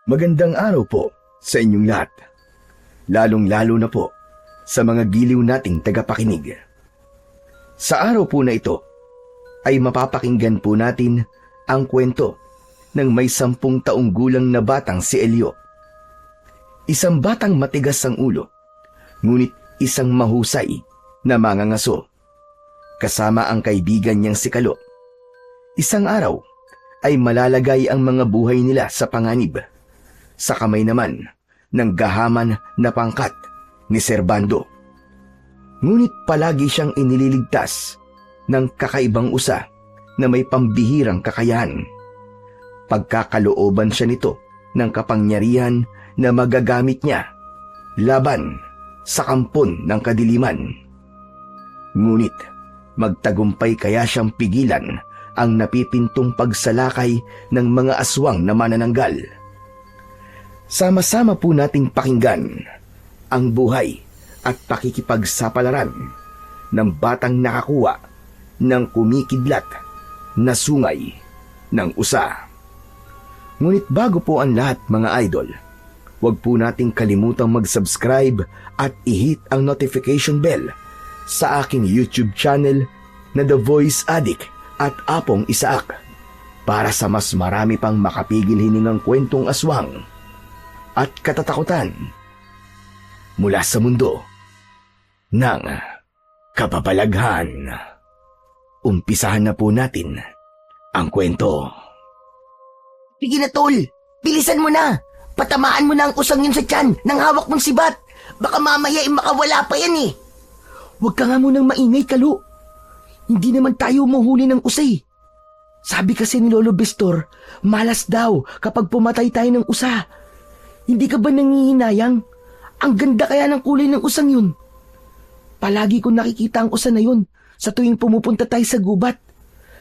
Magandang araw po sa inyong lahat, lalong-lalo na po sa mga giliw nating tagapakinig. Sa araw po na ito ay mapapakinggan po natin ang kwento ng may 10 taong gulang na batang si Elio. Isang batang matigas ang ulo, ngunit isang mahusay na mangangaso. Kasama ang kaibigan niyang si Kalo. Isang araw ay malalagay ang mga buhay nila sa panganib. Sa kamay naman ng gahaman na pangkat ni Serbando. Ngunit palagi siyang inililigtas ng kakaibang usa na may pambihirang kakayahan. Pagkakalooban siya nito ng kapangyarihan na magagamit niya laban sa kampon ng kadiliman. Ngunit magtagumpay kaya siyang pigilan ang napipintong pagsalakay ng mga aswang na manananggal. Sama-sama po nating pakinggan ang buhay at pakikipagsapalaran ng batang nakakuha ng kumikidlat na sungay ng usa. Ngunit bago po ang lahat mga idol, huwag po nating kalimutang mag-subscribe at i-hit ang notification bell sa aking YouTube channel na The Voice Addict at Apong Isaak para sa mas marami pang makapigil hiningang kwentong aswang at katatakutan mula sa mundo ng kababalaghan. Umpisahan na po natin ang kwento. Sige na, tol. Bilisan mo na. Patamaan mo na ang usang yun sa tiyan ng hawak mong sibat. Baka mamaya makawala pa yan eh. Huwag ka nga munang maingay, Kalo. Hindi naman tayo mahuli ng usay. Sabi kasi ni Lolo Bistor, malas daw kapag pumatay tayo ng usa. Hindi ka ba nangihinayang? Ang ganda kaya ng kulay ng usang yun. Palagi ko nakikita ang usa na yun sa tuwing pumupunta tayo sa gubat.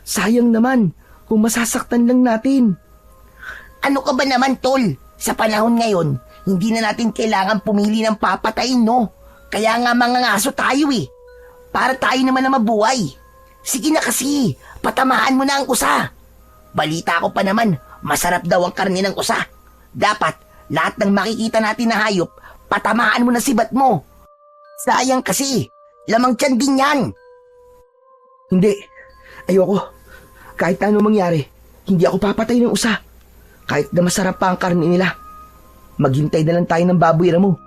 Sayang naman kung masasaktan lang natin. Ano ka ba naman, tol? Sa panahon ngayon, hindi na natin kailangan pumili ng papatayin, no? Kaya nga mga ngaso tayo eh. Para tayo naman na mabuhay. Sige na kasi, patamaan mo na ang usa. Balita ko pa naman, masarap daw ang karne ng usa. Dapat, lahat ng makikita natin na hayop, patamaan mo na sibat mo. Sayang kasi, lamang tiyan din yan. Hindi, ayoko. Kahit na ano mangyari, hindi ako papatay ng usa. Kahit na masarap pa ang karne nila. Maghintay na lang tayo ng baboy mo.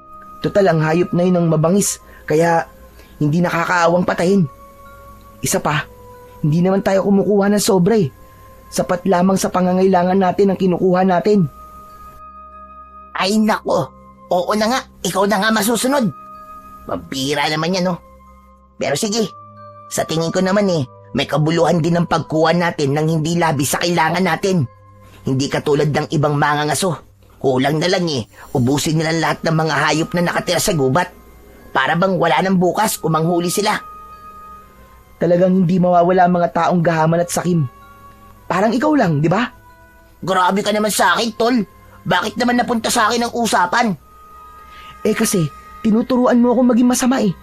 Total, ang hayop na yun ang mabangis, kaya hindi nakakaawang patayin. Isa pa, hindi naman tayo kumukuha ng sobre. Sapat lamang sa pangangailangan natin ang kinukuha natin. Ay nako, oo na nga, ikaw na nga masusunod. Mabira naman yan, no? Pero sige, sa tingin ko naman may kabuluhan din ang pagkuha natin ng hindi labis sa kailangan natin. Hindi katulad ng ibang mangangaso. Kulang na lang ubusin nila lahat ng mga hayop na nakatira sa gubat. Para bang wala nang bukas kung manghuli sila. Talagang hindi mawawala ang mga taong gahaman at sakim. Parang ikaw lang, di ba? Grabe ka naman sa akin, tol. Bakit naman napunta sa akin ang usapan? Kasi, tinuturuan mo akong maging masama eh.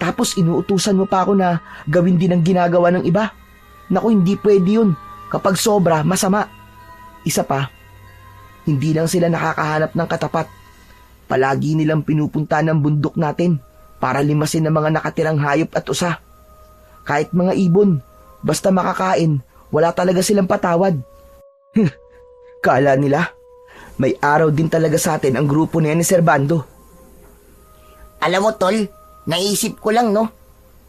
Tapos inuutusan mo pa ako na gawin din ang ginagawa ng iba. Naku, hindi pwede yun. Kapag sobra, masama. Isa pa, hindi lang sila nakakahanap ng katapat. Palagi nilang pinupunta ng bundok natin para limasin ang mga nakatirang hayop at usa. Kahit mga ibon, basta makakain, wala talaga silang patawad. Kala nila, may araw din talaga sa atin ang grupo na yan ni Serbando. Alam mo, tol, naisip ko lang, no?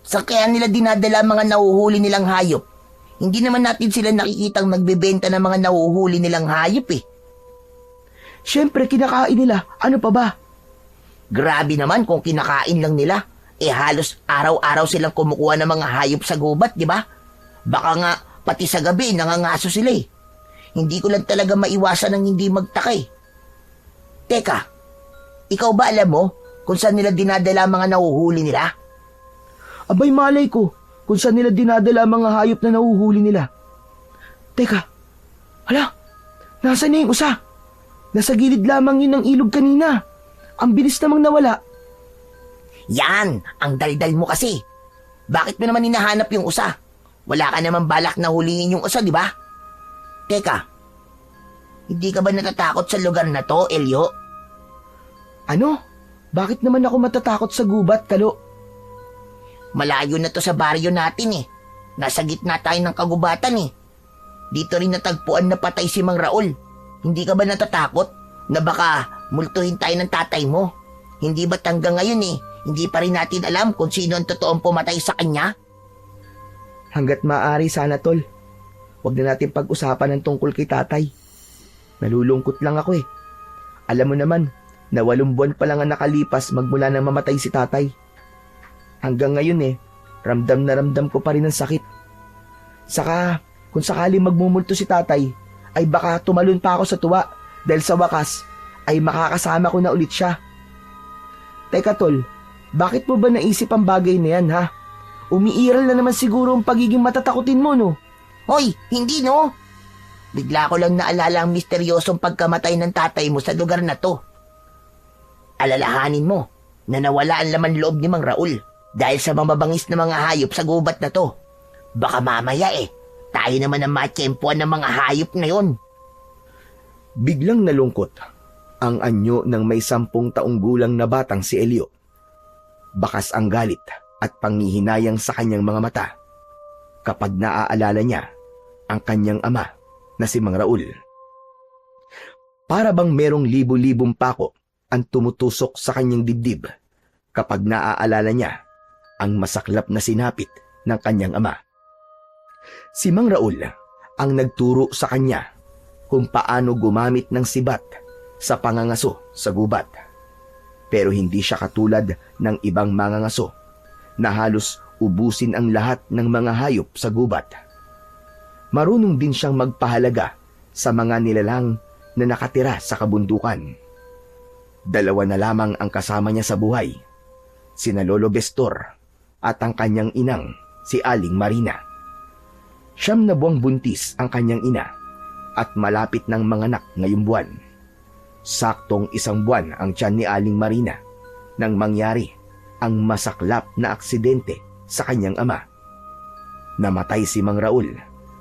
Sa kaya nila dinadala mga nahuhuli nilang hayop? Hindi naman natin sila nakikitang nagbebenta ng mga nahuhuli nilang hayop eh. Siyempre, kinakain nila. Ano pa ba? Grabe naman kung kinakain lang nila. Halos araw-araw silang kumukuha ng mga hayop sa gubat, di ba? Baka nga, pati sa gabi, nangangaso sila eh. Hindi ko lang talaga maiwasan ng hindi magtaka eh. Teka, ikaw ba alam mo kung saan nila dinadala mga nahuhuli nila? Abay, malay ko kung saan nila dinadala mga hayop na nahuhuli nila. Teka, hala, nasaan na yung usa? Nasa gilid lamang yun ng ilog kanina. Ang bilis namang nawala. Yan, ang daldal mo kasi. Bakit mo naman hinahanap yung usa? Wala ka naman balak na huliin yung usa, di ba? Teka, Hindi ka ba natatakot sa lugar na to, Elio? Ano? Bakit naman ako matatakot sa gubat, Kalo? Malayo na to sa baryo natin eh. Nasa gitna tayo ng kagubatan eh. Dito rin natagpuan na patay si Mang Raul. Hindi ka ba natatakot na baka multuhin tayo ng tatay mo? Hindi ba't hanggang ngayon eh, hindi pa rin natin alam kung sino ang totoong pumatay sa kanya? Hanggat maaari sana, Tol. Huwag na natin pag-usapan ng tungkol kay tatay. Nalulungkot lang ako eh. Alam mo naman na 8 buwan pa lang ang nakalipas magmula nang mamatay si tatay. Hanggang ngayon eh, ramdam na ramdam ko pa rin ang sakit. Saka, kung sakali magmumulto si tatay, ay baka tumalon pa ako sa tuwa dahil sa wakas ay makakasama ko na ulit siya. Teka Tol, bakit mo ba naisip ang bagay na yan ha? Umiiral na naman siguro ang pagiging matatakutin mo no? Hoy, hindi no? Bigla ko lang naalala ang misteryosong pagkamatay ng tatay mo sa lugar na to. Alalahanin mo na nawala ang laman loob ni Mang Raul dahil sa mamabangis na mga hayop sa gubat na to. Baka mamaya eh, tayo naman ang matsyempuan ng mga hayop na yon. Biglang nalungkot ang anyo ng may 10 taong gulang na batang si Elio. Bakas ang galit at panghihinayang sa kanyang mga mata kapag naaalala niya ang kanyang ama na si Mang Raul. Para bang merong libo-libong pako ang tumutusok sa kanyang dibdib kapag naaalala niya ang masaklap na sinapit ng kanyang ama. Si Mang Raul ang nagturo sa kanya kung paano gumamit ng sibat sa pangangaso sa gubat. Pero hindi siya katulad ng ibang mangangaso na halos ubusin ang lahat ng mga hayop sa gubat. Marunong din siyang magpahalaga sa mga nilalang na nakatira sa kabundukan. 2 na lamang ang kasama niya sa buhay, sina Lolo Bestor at ang kanyang inang si Aling Marina. 9 na buwang buntis ang kanyang ina at malapit ng manganak ngayong buwan. Saktong 1 buwan ang tiyan ni Aling Marina nang mangyari ang masaklap na aksidente sa kanyang ama. Namatay si Mang Raul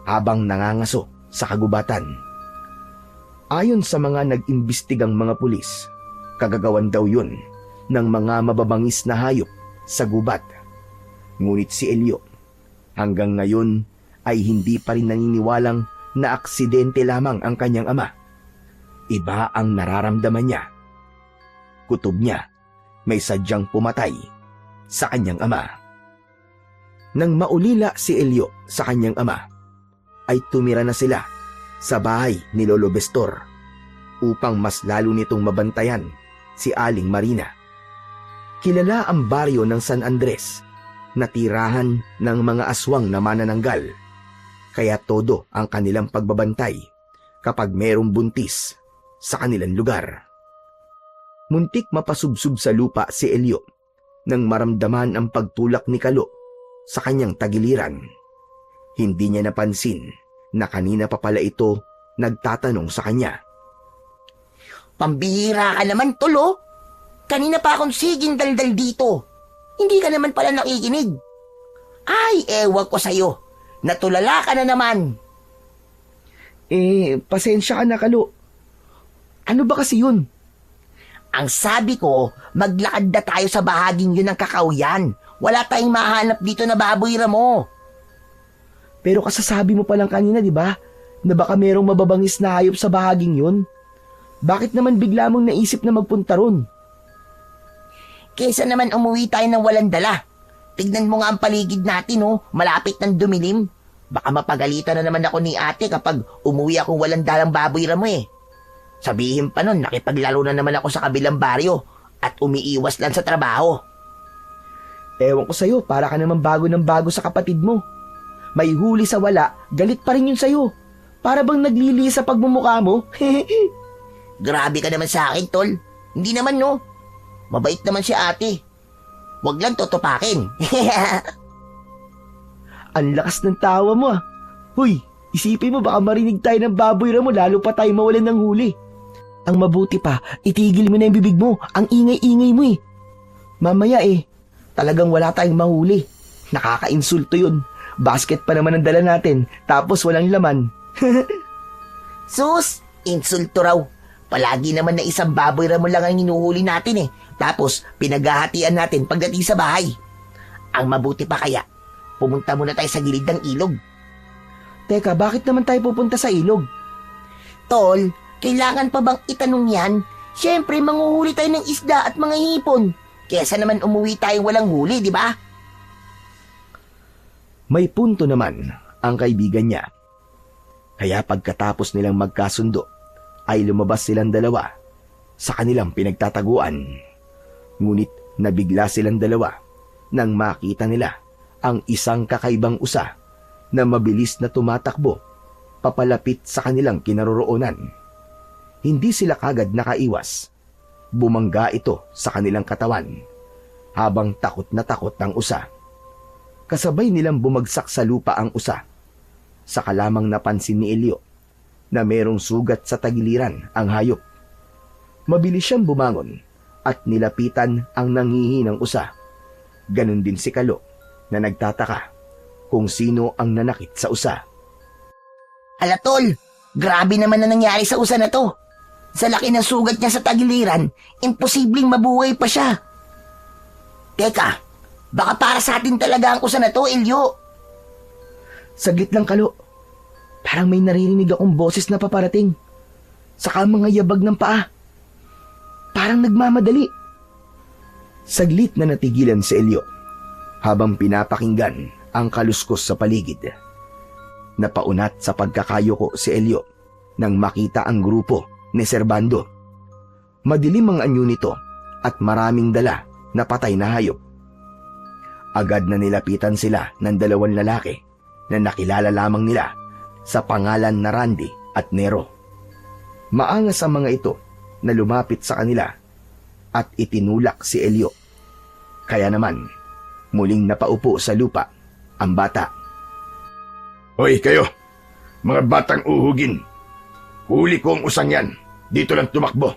habang nangangaso sa kagubatan. Ayon sa mga nag-imbestigang mga pulis, kagagawan daw yun ng mga mababangis na hayop sa gubat. Ngunit si Elio hanggang ngayon ay hindi pa rin naniniwalang na aksidente lamang ang kanyang ama. Iba ang nararamdaman niya. Kutob niya may sadyang pumatay sa kanyang ama. Nang maulila si Elio sa kanyang ama, ay tumira na sila sa bahay ni Lolo Bestor upang mas lalo nitong mabantayan si Aling Marina. Kilala ang baryo ng San Andres na tirahan ng mga aswang na manananggal, kaya todo ang kanilang pagbabantay kapag merong buntis sa kanilang lugar. Muntik mapasubsub sa lupa si Elio nang maramdaman ang pagtulak ni Kalo sa kanyang tagiliran. Hindi niya napansin na kanina pa pala ito nagtatanong sa kanya. Pambihira ka naman, Tolo. Kanina pa akong siging daldal dito. Hindi ka naman pala nakikinig. Ay, ewan ko sa'yo. Natulala ka na naman. Pasensya ka na, Kalo. Ano ba kasi yun? Ang sabi ko, maglakad na tayo sa bahaging yun ng kakauyan. Wala tayong mahanap dito na baboy ramo. Pero kasasabi mo pa lang kanina, di ba? Na baka merong mababangis na hayop sa bahaging yun. Bakit naman bigla mong naisip na magpunta ron? Kesa naman umuwi tayo ng walang dala. Tignan mo nga ang paligid natin, oh. Malapit ng dumilim. Baka mapagalitan na naman ako ni ate kapag umuwi akong walang dalang baboy ramo eh. Sabihin pa nun, nakipaglaro na naman ako sa kabilang baryo at umiiwas lang sa trabaho. Ewan ko sa'yo, para ka naman bago ng bago sa kapatid mo. May huli sa wala, galit pa rin yun sa'yo. Para bang naglili sa pagmumukha mo? Grabe ka naman sa akin, Tol. Hindi naman, no. Mabait naman si ate. Huwag lang totopakin. Ang lakas ng tawa mo ah. Huy, isipin mo baka marinig tayo ng baboy ramo lalo pa tayo mawalan ng huli. Ang mabuti pa, itigil mo na yung bibig mo. Ang ingay-ingay mo eh. Mamaya talagang wala tayong mahuli. Nakaka-insulto yun. Basket pa naman ang dala natin, tapos walang laman. Sus, Insulto raw. Palagi naman na isang baboy ramon lang ang hinuhuli natin eh. Tapos pinaghahatian natin pagdating sa bahay. Ang mabuti pa kaya, pumunta muna tayo sa gilid ng ilog. Teka, bakit naman tayo pupunta sa ilog? Tol, kailangan pa bang itanong yan? Siyempre, manguhuli tayo ng isda at mga hipon. Kesa naman umuwi tayong walang huli, di ba? May punto naman ang kaibigan niya. Kaya pagkatapos nilang magkasundo, ay lumabas silang dalawa sa kanilang pinagtataguan. Ngunit nabigla silang dalawa nang makita nila ang isang kakaibang usa na mabilis na tumatakbo papalapit sa kanilang kinaroroonan. Hindi sila kagad nakaiwas. Bumangga ito sa kanilang katawan habang takot na takot ang usa. Kasabay nilang bumagsak sa lupa ang usa. Saka lamang napansin ni Elio na merong sugat sa tagiliran ang hayop. Mabilis siyang bumangon at nilapitan ang nanghihinang usa. Ganon din si Kalo na nagtataka kung sino ang nanakit sa usa. Ala tol, grabe naman na nangyari sa usa na to. Sa laki ng sugat niya sa tagiliran, imposibleng mabuhay pa siya. Teka, baka para sa atin talaga ang usa na to, Elio. Saglit lang, Kalo. Parang may naririnig akong boses na paparating. Saka mga yabag ng paa. Parang nagmamadali. Saglit na natigilan si Elio habang pinapakinggan ang kaluskos sa paligid. Napaunat sa pagkakayoko si Elio nang makita ang grupo ni Servando. Madilim ang anyo nito at maraming dala na patay na hayop. Agad na nilapitan sila ng dalawang lalaki na nakilala lamang nila sa pangalan na Randy at Nero. Maangas ang mga ito na lumapit sa kanila at itinulak si Elio. Kaya naman, muling napaupo sa lupa ang bata. Hoy kayo, mga batang uhugin. Huli ko ang usang yan. Dito lang tumakbo.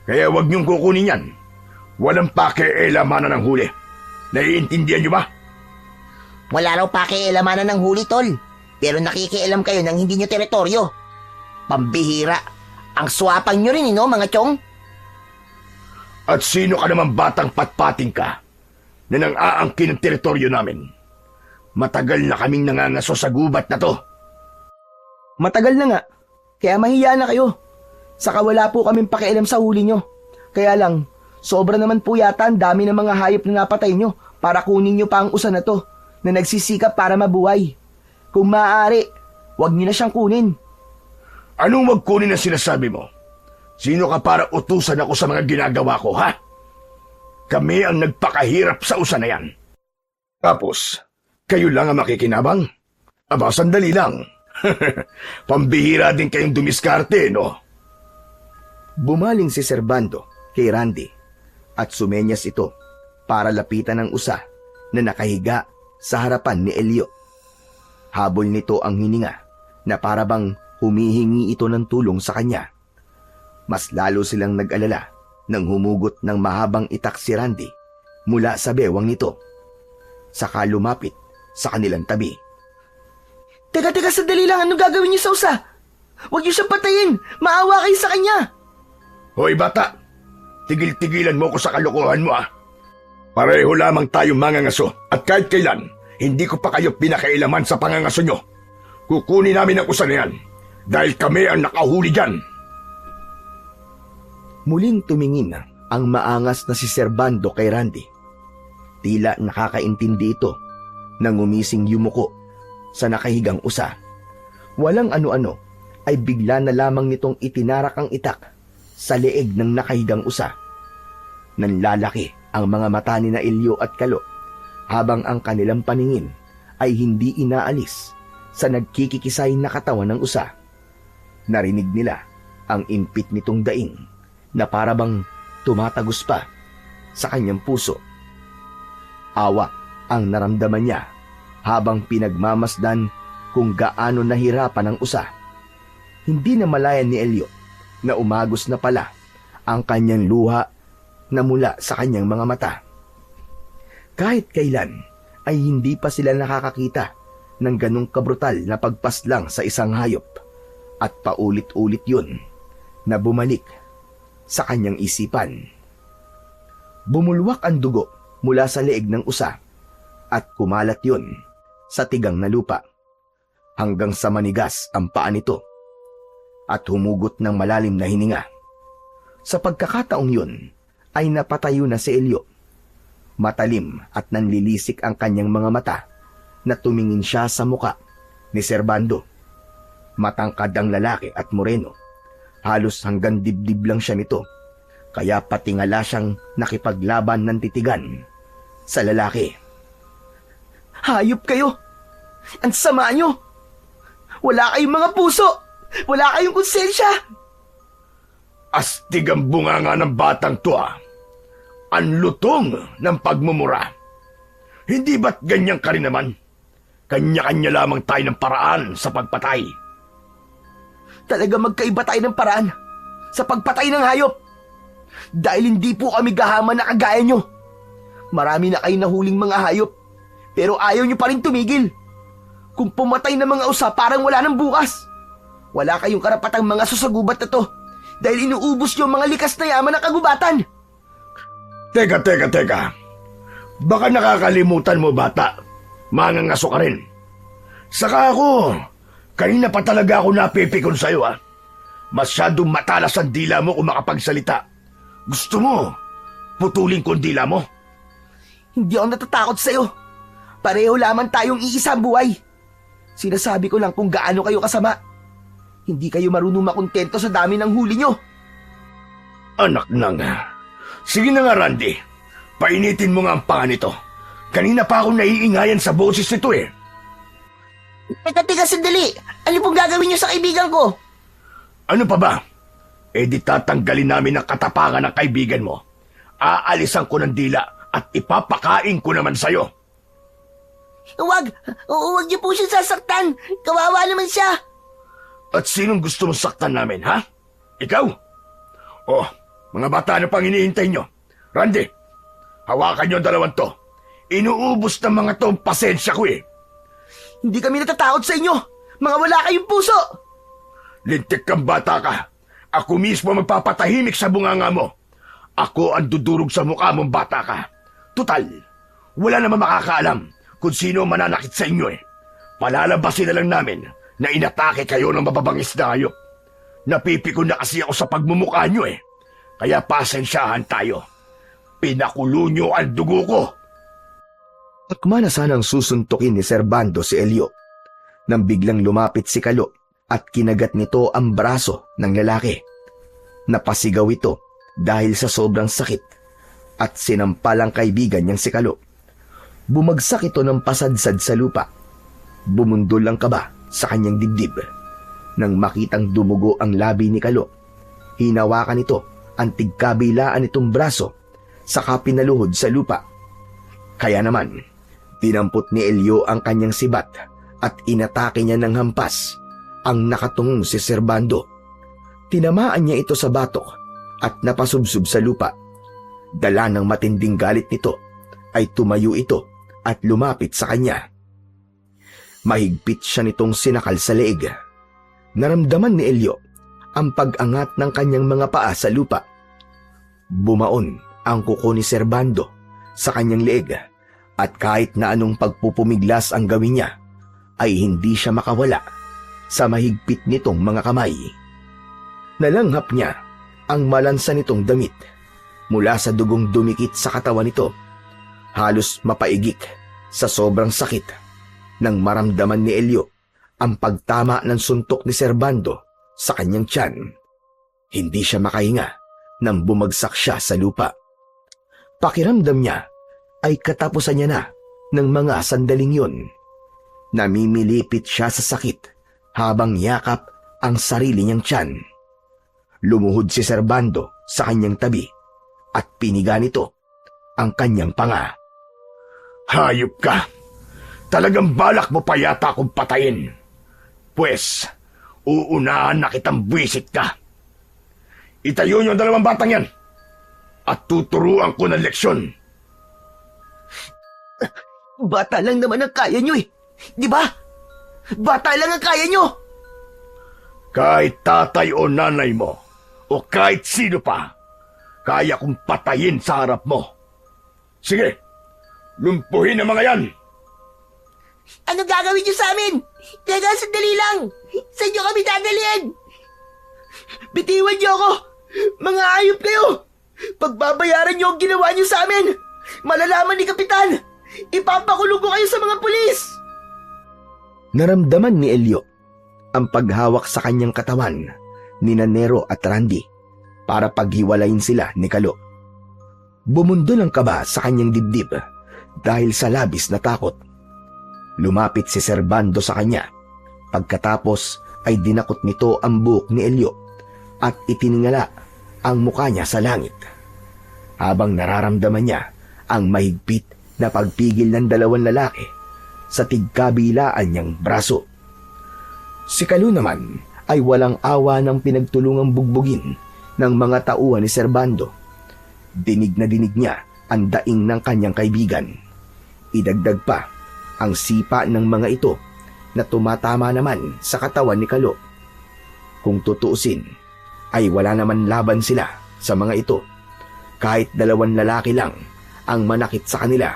Kaya huwag niyong kukunin yan. Walang pakialamanan ng huli. Naiintindihan niyo ba? Wala raw pakialamanan ng huli, tol. Pero nakikialam kayo ng hindi nyo teritoryo. Pambihira. Ang swapang nyo rin, mga chong. At sino ka naman batang patpating ka na nang-aangkin ng teritoryo namin? Matagal na kaming nangangaso sa gubat na to. Matagal na nga. Kaya mahiya na kayo. Saka wala po kaming pakialam sa huli nyo. Kaya lang, sobra naman po yata ang dami ng mga hayop na napatay nyo para kunin nyo pa ang usa na to na nagsisikap para mabuhay. Kung maaari, wag niyo na siyang kunin. Anong wag kunin na sinasabi mo? Sino ka para utusan ako sa mga ginagawa ko, ha? Kami ang nagpakahirap sa usa na yan. Tapos, kayo lang ang makikinabang? Aba, sandali lang. Pambihira din kayong dumiskarte, no? Bumaling si Servando kay Randy at sumenyas ito para lapitan ang usa na nakahiga sa harapan ni Elio. Habol nito ang hininga na parabang humihingi ito ng tulong sa kanya. Mas lalo silang nag-alala nang humugot ng mahabang itak si Randy mula sa bewang nito. Saka lumapit sa kanilang tabi. Teka, sandali lang. Anong gagawin niyo sa usa? Huwag niyo siyang patayin. Maawa kayo sa kanya. Hoy bata, tigil-tigilan mo ko sa kalokohan mo, ah. Pareho lamang tayong mangangaso at kahit kailan, hindi ko pa kayo pinakailaman sa pangangaso nyo. Kukunin namin ang usa na yan dahil kami ang nakahuli dyan. Muling tumingin ang maangas na si Servando kay Randy. Tila nakakaintindi ito nang umising yumuko sa nakahigang usa. Walang ano-ano ay bigla na lamang nitong itinarak ang itak sa leeg ng nakahigang usa. Nanlalaki ang mga mata ni na Elio at Kalo habang ang kanilang paningin ay hindi inaalis sa nagkikikisay na katawan ng usa. Narinig nila ang impit nitong daing na parabang tumatagos pa sa kanyang puso. Awa ang naramdaman niya habang pinagmamasdan kung gaano nahirapan ang usa. Hindi na malayan ni Elio na umagos na pala ang kanyang luha na mula sa kanyang mga mata. Kahit kailan ay hindi pa sila nakakakita ng ganong kabrutal na pagpaslang sa isang hayop at paulit-ulit yun na bumalik sa kanyang isipan. Bumulwak ang dugo mula sa leeg ng usa at kumalat yon sa tigang na lupa hanggang sa manigas ang paa nito at humugot ng malalim na hininga. Sa pagkakataong yun ay napatayo na si Elio. Matalim at nanlilisik ang kanyang mga mata na tumingin siya sa muka ni Servando. Matangkad ang lalaki at moreno. Halos hanggang dibdib lang siya nito. Kaya patingala siyang nakipaglaban ng titigan sa lalaki. Hayop kayo! Ang sama nyo! Wala kayong mga puso! Wala kayong konsensya! Astig ang bunganga ng batang to ah. Ang lutong ng pagmumura. Hindi ba't ganyan ka rin naman? Kanya-kanya lamang tayo ng paraan sa pagpatay. Talaga magkaiba tayo ng paraan sa pagpatay ng hayop. Dahil hindi po kami gahaman na kagaya nyo. Marami na kayo nahuling mga hayop, pero ayaw nyo pa rin tumigil. Kung pumatay na mga usa, parang wala nang bukas. Wala kayong karapatang mga susagubat na to, dahil inuubos nyo ang mga likas na yaman ng kagubatan. Teka. Baka nakakalimutan mo, bata. Mangangaso ka rin. Saka ako, kanina pa talaga ako napipikon sa'yo ah. Masyadong matalas ang dila mo kung makapagsalita. Gusto mo, putulin ko ang dila mo? Hindi ako natatakot sa'yo. Pareho lamang tayong iisang buhay. Sinasabi ko lang kung gaano kayo kasama. Hindi kayo marunong makontento sa dami ng huli nyo. Anak nang. Sige na nga, Randy. Painitin mo nga ang panga nito. Kanina pa akong naiingayan sa boses nito eh. Teka, sandali. Ano pong gagawin niyo sa kaibigan ko? Ano pa ba? Eh di tatanggalin namin ang katapangan ng kaibigan mo. Aalisan ko ng dila at ipapakain ko naman sa'yo. Huwag niyo po siya sasaktan. Kawawa naman siya. At sinong gusto mong saktan namin, ha? Ikaw? Oh, mga bata, ano pang hinihintay nyo? Randy, hawakan nyo ang dalawang to. Inuubos ng mga to ang pasensya ko eh. Hindi kami natatakot sa inyo. Mga wala kayong puso. Lintik kang bata ka. Ako mismo magpapatahimik sa bunganga mo. Ako ang dudurog sa mukha mong bata ka. Tutal, wala naman makakaalam kung sino mananakit sa inyo eh. Palalabasin na lang namin na inatake kayo ng mababangis na hayop. Napipikon na kasi ako sa pagmumukha nyo eh. Kaya pasensyahan tayo. Pinakulo nyo ang dugo ko. Akma na sanang susuntukin ni Servando si Elio nang biglang lumapit si Kalo at kinagat nito ang braso ng lalaki. Napasigaw ito dahil sa sobrang sakit at sinampal ang kaibigan niyang si Kalo. Bumagsak ito ng pasadsad sa lupa. Bumundol ang kaba sa kanyang dibdib. Nang makitang dumugo ang labi ni Kalo, hinawakan ito ang tigkabilaan nitong braso saka pinaluhod sa lupa. Kaya naman, dinampot ni Elio ang kanyang sibat at inatake niya ng hampas ang nakatungong si Servando. Tinamaan niya ito sa batok at napasubsob sa lupa. Dala ng matinding galit nito ay tumayo ito at lumapit sa kanya. Mahigpit siya nitong sinakal sa leeg. Naramdaman ni Elio ang pag-angat ng kanyang mga paa sa lupa. Bumaon ang kuko ni Servando sa kanyang leeg at kahit na anong pagpupumiglas ang gawin niya, ay hindi siya makawala sa mahigpit nitong mga kamay. Nalanghap niya ang malansa nitong damit mula sa dugong dumikit sa katawan nito. Halos mapaigik sa sobrang sakit nang maramdaman ni Elio ang pagtama ng suntok ni Servando sa kanyang tiyan. Hindi siya makahinga nang bumagsak siya sa lupa. Pakiramdam niya ay katapusan niya na ng mga sandaling yun. Namimilipit siya sa sakit habang yakap ang sarili niyang tiyan. Lumuhod si Servando sa kanyang tabi at piniga nito ang kanyang panga. Hayop ka! Talagang balak mo pa yata akong patayin. Pwes, uunahan na kitang buwisit ka. Itayo niyo ang dalawang batang yan at tuturuan ko ng leksyon. Bata lang naman ang kaya nyo eh. Di ba? Bata lang ang kaya nyo. Kahit tatay o nanay mo, o kahit sino pa, kaya kong patayin sa harap mo. Sige, lumpuhin ang mga yan. Ano gagawin niyo sa amin? Teka, sandali lang. Saan niyo kami dadalhin? Bitiwan niyo ako! Mga ayop kayo! Pagbabayaran niyo ang ginawa niyo sa amin! Malalaman ni Kapitan! Ipapakulong ko kayo sa mga pulis! Naramdaman ni Elio ang paghawak sa kanyang katawan ni Nero at Randy para paghiwalayin sila ni Kalo. Bumundol ang kaba sa kanyang dibdib dahil sa labis na takot. Lumapit si Servando sa kanya. Pagkatapos ay dinakot nito ang buhok ni Elio at itiningala ang mukha niya sa langit. Habang nararamdaman niya ang mahigpit na pagpigil ng dalawang lalaki sa tigkabilaan niyang braso. Si Kalo naman ay walang awa ng pinagtulungang bugbugin ng mga tauhan ni Servando. Dinig na dinig niya ang daing ng kanyang kaibigan. Idagdag pa ang sipa ng mga ito na tumatama naman sa katawan ni Kalo. Kung tutuusin, ay wala naman laban sila sa mga ito. Kahit dalawang lalaki lang ang manakit sa kanila,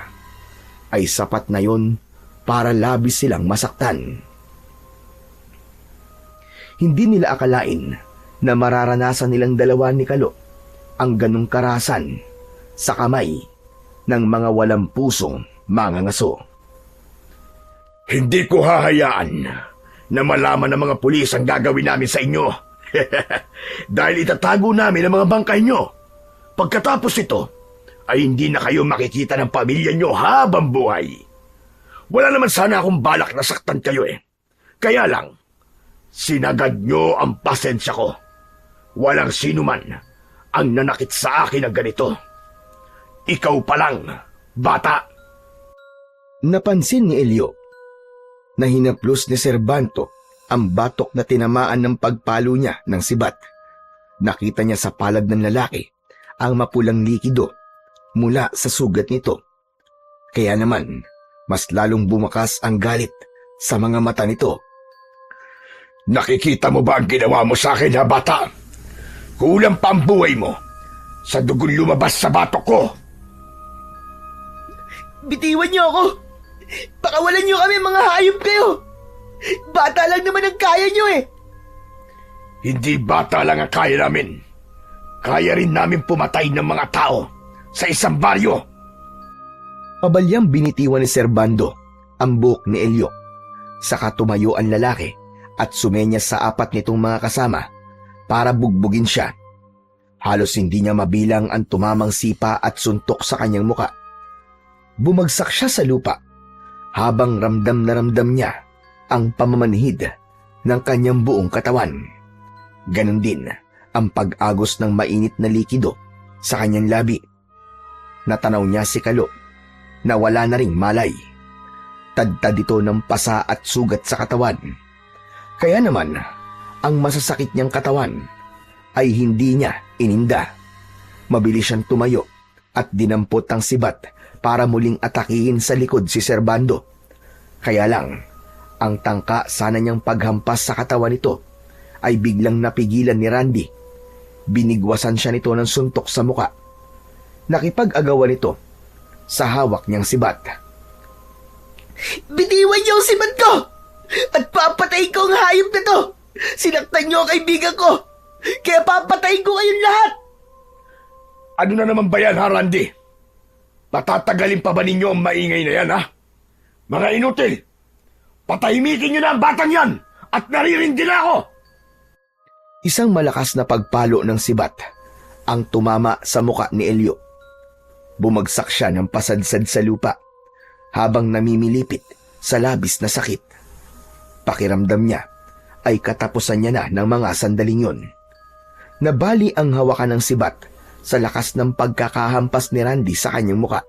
ay sapat na yon para labis silang masaktan. Hindi nila akalain na mararanasan nilang dalawa ni Kalo ang ganong karahasan sa kamay ng mga walang pusong mangangaso. Hindi ko hahayaan na malaman ng mga pulis ang gagawin namin sa inyo. Dahil itatago namin ang mga bangkay nyo. Pagkatapos ito, ay hindi na kayo makikita ng pamilya nyo habang buhay. Wala naman sana akong balak na saktan kayo eh. Kaya lang, sinagad nyo ang pasensya ko. Walang sino man ang nanakit sa akin ng ganito. Ikaw pa lang, bata. Napansin ni Elio na hinaplos ni Servando ang batok na tinamaan ng pagpalo niya ng sibat. Nakita niya sa palad ng lalaki ang mapulang likido mula sa sugat nito. Kaya naman, mas lalong bumakas ang galit sa mga mata nito. Nakikita mo ba ang ginawa mo sa akin, ha, bata? Kulang pa ang buhay mo sa dugong lumabas sa batok ko. Bitiwan niyo ako! Pakawalan niyo kami, mga hayop kayo! Bata lang naman ang kaya niyo eh! Hindi bata lang ang kaya namin. Kaya rin namin pumatay ng mga tao sa isang baryo. Pabalyang binitiwan ni Servando ang buhok ni Elio. Saka tumayo ang lalaki at sumenyas sa apat nitong mga kasama para bugbugin siya. Halos hindi niya mabilang ang tumamang sipa at suntok sa kanyang muka. Bumagsak siya sa lupa habang ramdam na ramdam niya ang pamamanhid ng kanyang buong katawan. Ganon din ang pag-agos ng mainit na likido sa kanyang labi. Natanaw niya si Kalo na wala na ring malay. Tadtad ito ng pasa at sugat sa katawan. Kaya naman, ang masasakit niyang katawan ay hindi niya ininda. Mabilis siyang tumayo at dinampot ang sibat para muling atakihin sa likod si Servando. Kaya lang, ang tangka sana niyang paghampas sa katawan nito ay biglang napigilan ni Randy. Binigwasan siya nito ng suntok sa muka. Nakipag-agawan ito sa hawak niyang sibat. Bitiwan niyo ang sibat ko! At papatayin ko ang hayop na to! Sinaktan niyo ang kaibigan ko! Kaya papatayin ko kayong lahat! Ano na naman ba yan, ha, Randy? Patatagalin pa ba ninyo ang maingay na yan, ha? Mga inutil! Patahimikin nyo na ang batang yan! At naririndi na ako! Isang malakas na pagpalo ng sibat ang tumama sa muka ni Elio. Bumagsak siya ng pasadsad sa lupa habang namimilipit sa labis na sakit. Pakiramdam niya ay katapusan niya na ng mga sandaling yun. Nabali ang hawakan ng sibat sa lakas ng pagkakahampas ni Randy sa kanyang muka.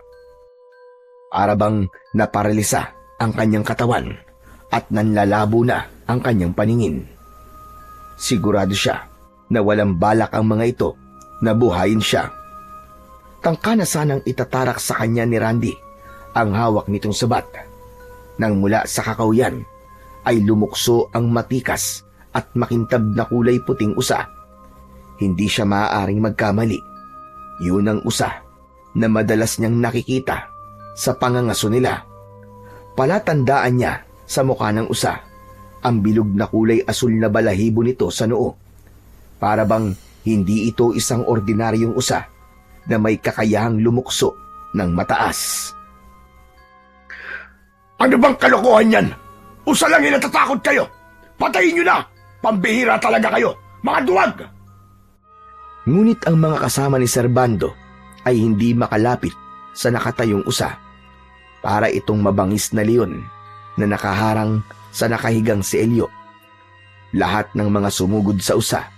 Para bang naparalisa ang kanyang katawan at nanlalabo na ang kanyang paningin. Sigurado siya na walang balak ang mga ito na buhayin siya. Tangka na sanang itatarak sa kanya ni Randy ang hawak nitong sabat. Nang mula sa kakawyan ay lumukso ang matikas at makintab na kulay puting usa. hindi siya maaaring magkamali. Yun ang usa na madalas niyang nakikita sa pangangaso nila. Palatandaan niya sa mukha ng usa ang bilog na kulay asul na balahibo nito sa noo. Para bang hindi ito isang ordinaryong usa na may kakayahang lumukso ng mataas. Ano bang kalokohan yan? Usa lang yung natatakot kayo. Patayin nyo na! Pambihira talaga kayo, mga duwag! Ngunit ang mga kasama ni Servando ay hindi makalapit sa nakatayong usa. Para itong mabangis na leon na nakaharang sa nakahigang si Elio. Lahat ng mga sumugod sa usa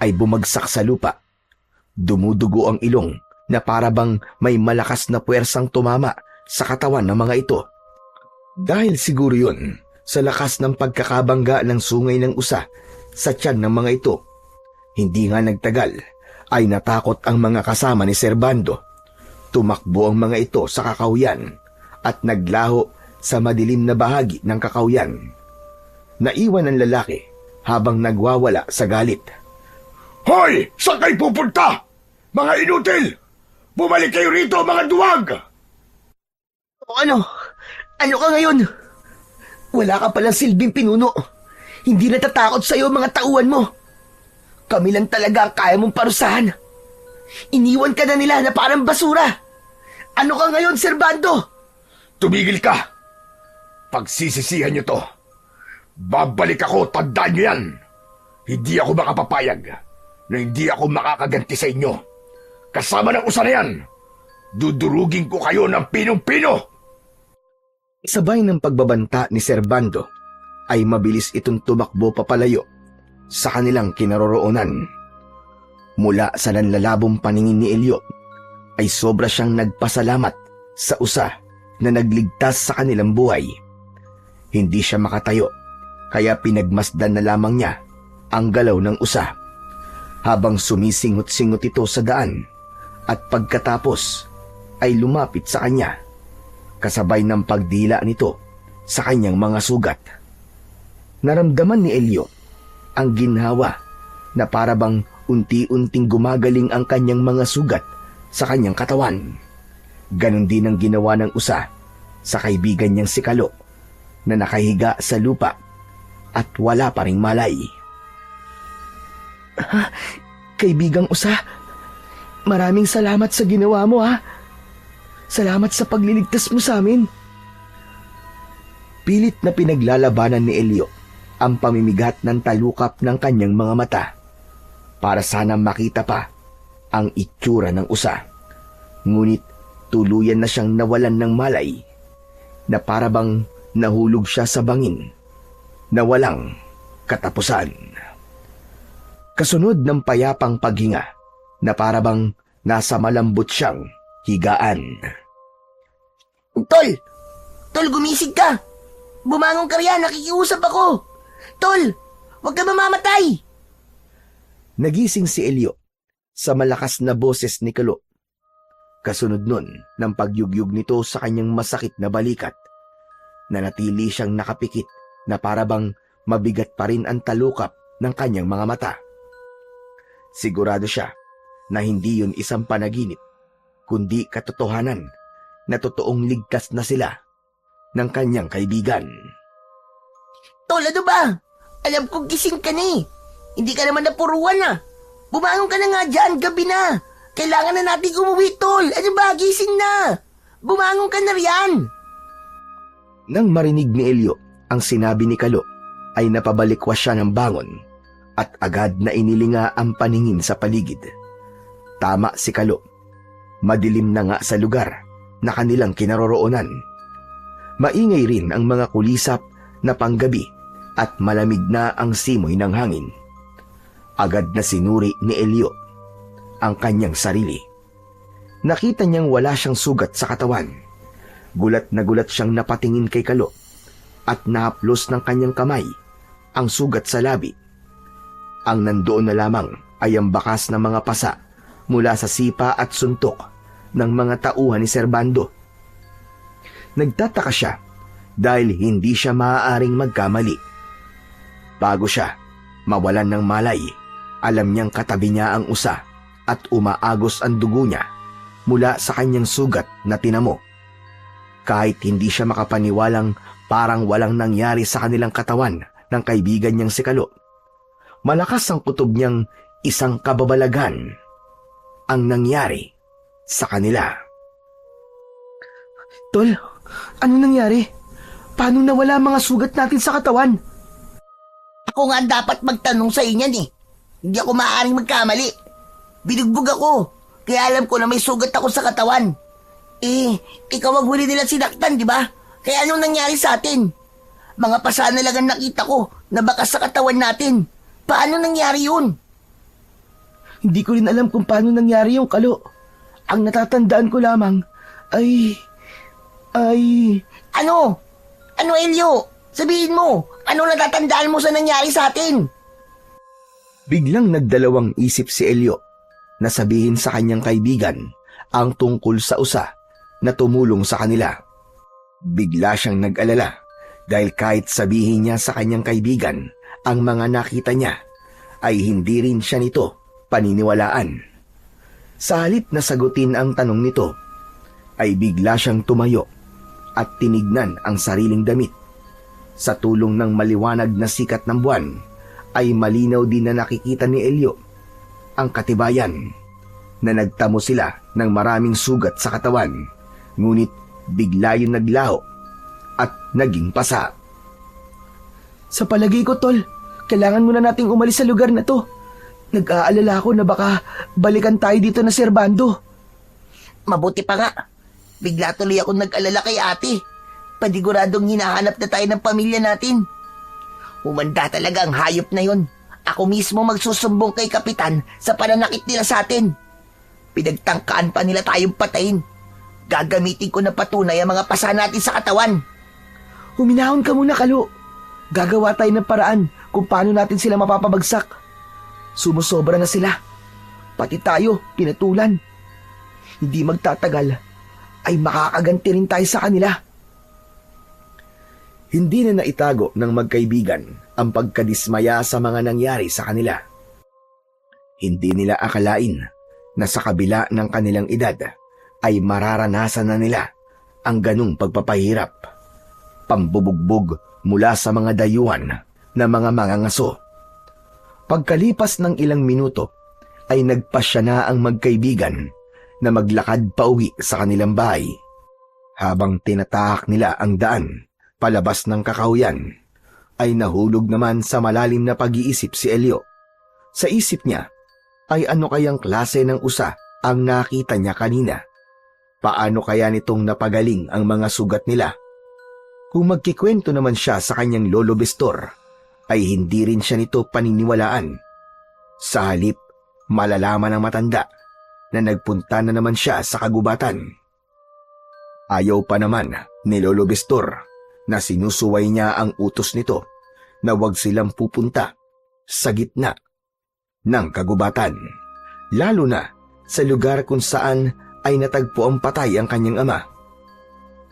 ay bumagsak sa lupa. Dumudugo ang ilong na para bang may malakas na puwersang tumama sa katawan ng mga ito. Dahil siguro yun sa lakas ng pagkakabangga ng sungay ng usa sa tiyan ng mga ito. Hindi nga nagtagal ay natakot ang mga kasama ni Servando. Tumakbo ang mga ito sa kakawyan at naglaho sa madilim na bahagi ng kakawyan. Naiwan ang lalaki habang nagwawala sa galit. Hoy! Saan kayo pupunta? Mga inutil! Bumalik kayo rito, mga duwag! O ano? Ano ka ngayon? Wala ka palang silbing pinuno. Hindi natatakot sa'yo mga tauhan mo. Kami lang talaga ang kaya mong parusahan. Iniwan ka na nila na parang basura. Ano ka ngayon, Servando? Tumigil ka! Pagsisisihan nyo to. Babalik ako, tandaan nyo yan. Hindi ako makapapayag na hindi ako makakaganti sa inyo. Kasama ng usa na yan, dudurugin ko kayo ng pinong-pino. Sabay ng pagbabanta ni Servando ay mabilis itong tumakbo papalayo sa kanilang kinaroroonan. Mula sa nanlalabong paningin ni Elio ay sobra siyang nagpasalamat sa usa na nagligtas sa kanilang buhay. Hindi siya makatayo kaya pinagmasdan na lamang niya ang galaw ng usa habang sumisingot-singot ito sa daan at pagkatapos ay lumapit sa kanya kasabay ng pagdila nito sa kanyang mga sugat. Naramdaman ni Elio ang ginhawa na parabang unti-unting gumagaling ang kanyang mga sugat sa kanyang katawan. Ganon din ang ginawa ng usa sa kaibigan niyang si Kalo na nakahiga sa lupa at wala pa ring malay. Kaibigang usa, maraming salamat sa ginawa mo ha. Salamat sa pagliligtas mo sa amin. Pilit na pinaglalabanan ni Elio ang pamimigat ng talukap ng kanyang mga mata para sana makita pa ang itsura ng usa. Ngunit tuluyan na siyang nawalan ng malay na parabang nahulog siya sa bangin na walang katapusan. Kasunod ng payapang paghinga na parabang nasa malambot siyang higaan. Tol! Tol, gumising ka! Bumangon ka riyan, nakikiusap ako! Tol, huwag ka mamamatay! Nagising si Elio sa malakas na boses ni Kalo. Kasunod nun ng pagyugyug nito sa kanyang masakit na balikat, nanatili siyang nakapikit na parabang mabigat pa rin ang talukap ng kanyang mga mata. Sigurado siya na hindi yun isang panaginip, kundi katotohanan na totoong ligtas na sila ng kanyang kaibigan. Tol, ano ba? Alam kong gising ka ni. Hindi ka naman napuruan ah. Bumangon ka na nga dyan, gabi na. Kailangan na natin umuwi, Tol. Ano ba, gising na. Bumangon ka na riyan. Nang marinig ni Elio ang sinabi ni Kalo, ay napabalikwas siya ng bangon at agad na inilinga ang paningin sa paligid. Tama si Kalo. Madilim na nga sa lugar na kanilang kinaroroonan. Maingay rin ang mga kulisap na panggabi at malamig na ang simoy ng hangin. Agad na sinuri ni Elio ang kanyang sarili. Nakita niyang wala siyang sugat sa katawan. Gulat na gulat siyang napatingin kay Kalo at nahaplos ng kanyang kamay ang sugat sa labi. Ang nandoon na lamang ay ang bakas ng mga pasa mula sa sipa at suntok ng mga tauhan ni Servando. Nagtataka siya dahil hindi siya maaaring magkamali. Bago siya mawalan ng malay, Alam niyang katabi niya ang usa at umaagos ang dugo niya mula sa kanyang sugat na tinamo. Kahit hindi siya makapaniwalang parang walang nangyari sa kanilang katawan ng kaibigan niyang si Kalo, malakas ang kutob niyang isang kababalagan ang nangyari sa kanila. Tol, ano nangyari? Paano nawala ang mga sugat natin sa katawan? Ako nga ang dapat magtanong sa inyan eh. Hindi ako maaaring magkamali. Binugbog ako, kaya alam ko na may sugat ako sa katawan. Ikaw ang huli nila sinaktan, di ba? Kaya anong nangyari sa atin? Mga pasa na lang ang nakita ko na bakas sa katawan natin. Paano nangyari yun? Hindi ko rin alam kung paano nangyari yung Kalo. Ang natatandaan ko lamang ay... Ano? Ano, Elio? Sabihin mo, ano natatandaan mo sa nangyari sa atin? Biglang nagdalawang isip si Elio na sabihin sa kanyang kaibigan ang tungkol sa usa na tumulong sa kanila. Bigla siyang nag-alala dahil kahit sabihin niya sa kanyang kaibigan ang mga nakita niya, ay hindi rin siya nito paniniwalaan. Sa halip na sagutin ang tanong nito, ay bigla siyang tumayo at tinignan ang sariling damit. Sa tulong ng maliwanag na sikat ng buwan, ay malinaw din na nakikita ni Elio ang katibayan na nagtamo sila ng maraming sugat sa katawan, ngunit bigla yung naglaho at naging pasa. Sa palagay ko, Tol, kailangan muna nating umalis sa lugar na to. Nag-aalala ako na baka balikan tayo dito na Servando. Mabuti pa nga. Bigla tuloy ako nag-alala kay ate. Paniguradong hinahanap na tayo ng pamilya natin. Humanda talaga ang hayop na yon. Ako mismo magsusumbong kay Kapitan sa pananakit nila sa atin. Pinagtangkaan pa nila tayong patayin. Gagamitin ko na patunay ang mga pasa natin sa katawan. Huminahon ka muna, Kalo. Gagawa tayo ng paraan kung paano natin sila mapapabagsak. Sumusobra na sila. Pati tayo, pinatulan. Hindi magtatagal, ay makakaganti rin tayo sa kanila. Hindi na naitago ng magkaibigan ang pagkadismaya sa mga nangyari sa kanila. Hindi nila akalain na sa kabila ng kanilang edad ay mararanasan na nila ang ganung pagpapahirap. Pambubugbog mula sa mga dayuhan na mga mangangaso. Pagkalipas ng ilang minuto ay nagpasya na ang magkaibigan na maglakad pauwi sa kanilang bahay. Habang tinatahak nila ang daan palabas ng kakahuyan, ay nahulog naman sa malalim na pag-iisip si Elio. Sa isip niya ay ano kayang klase ng usa ang nakita niya kanina. Paano kaya nitong napagaling ang mga sugat nila? Kung magkikwento naman siya sa kanyang lolo Bestor, ay hindi rin siya nito paniniwalaan. Sa halip, malalaman ng matanda na nagpunta na naman siya sa kagubatan. Ayaw pa naman ni Lolo Bestor na sinusuway niya ang utos nito na huwag silang pupunta sa gitna ng kagubatan. Lalo na sa lugar kung saan ay natagpo ang patay ang kanyang ama.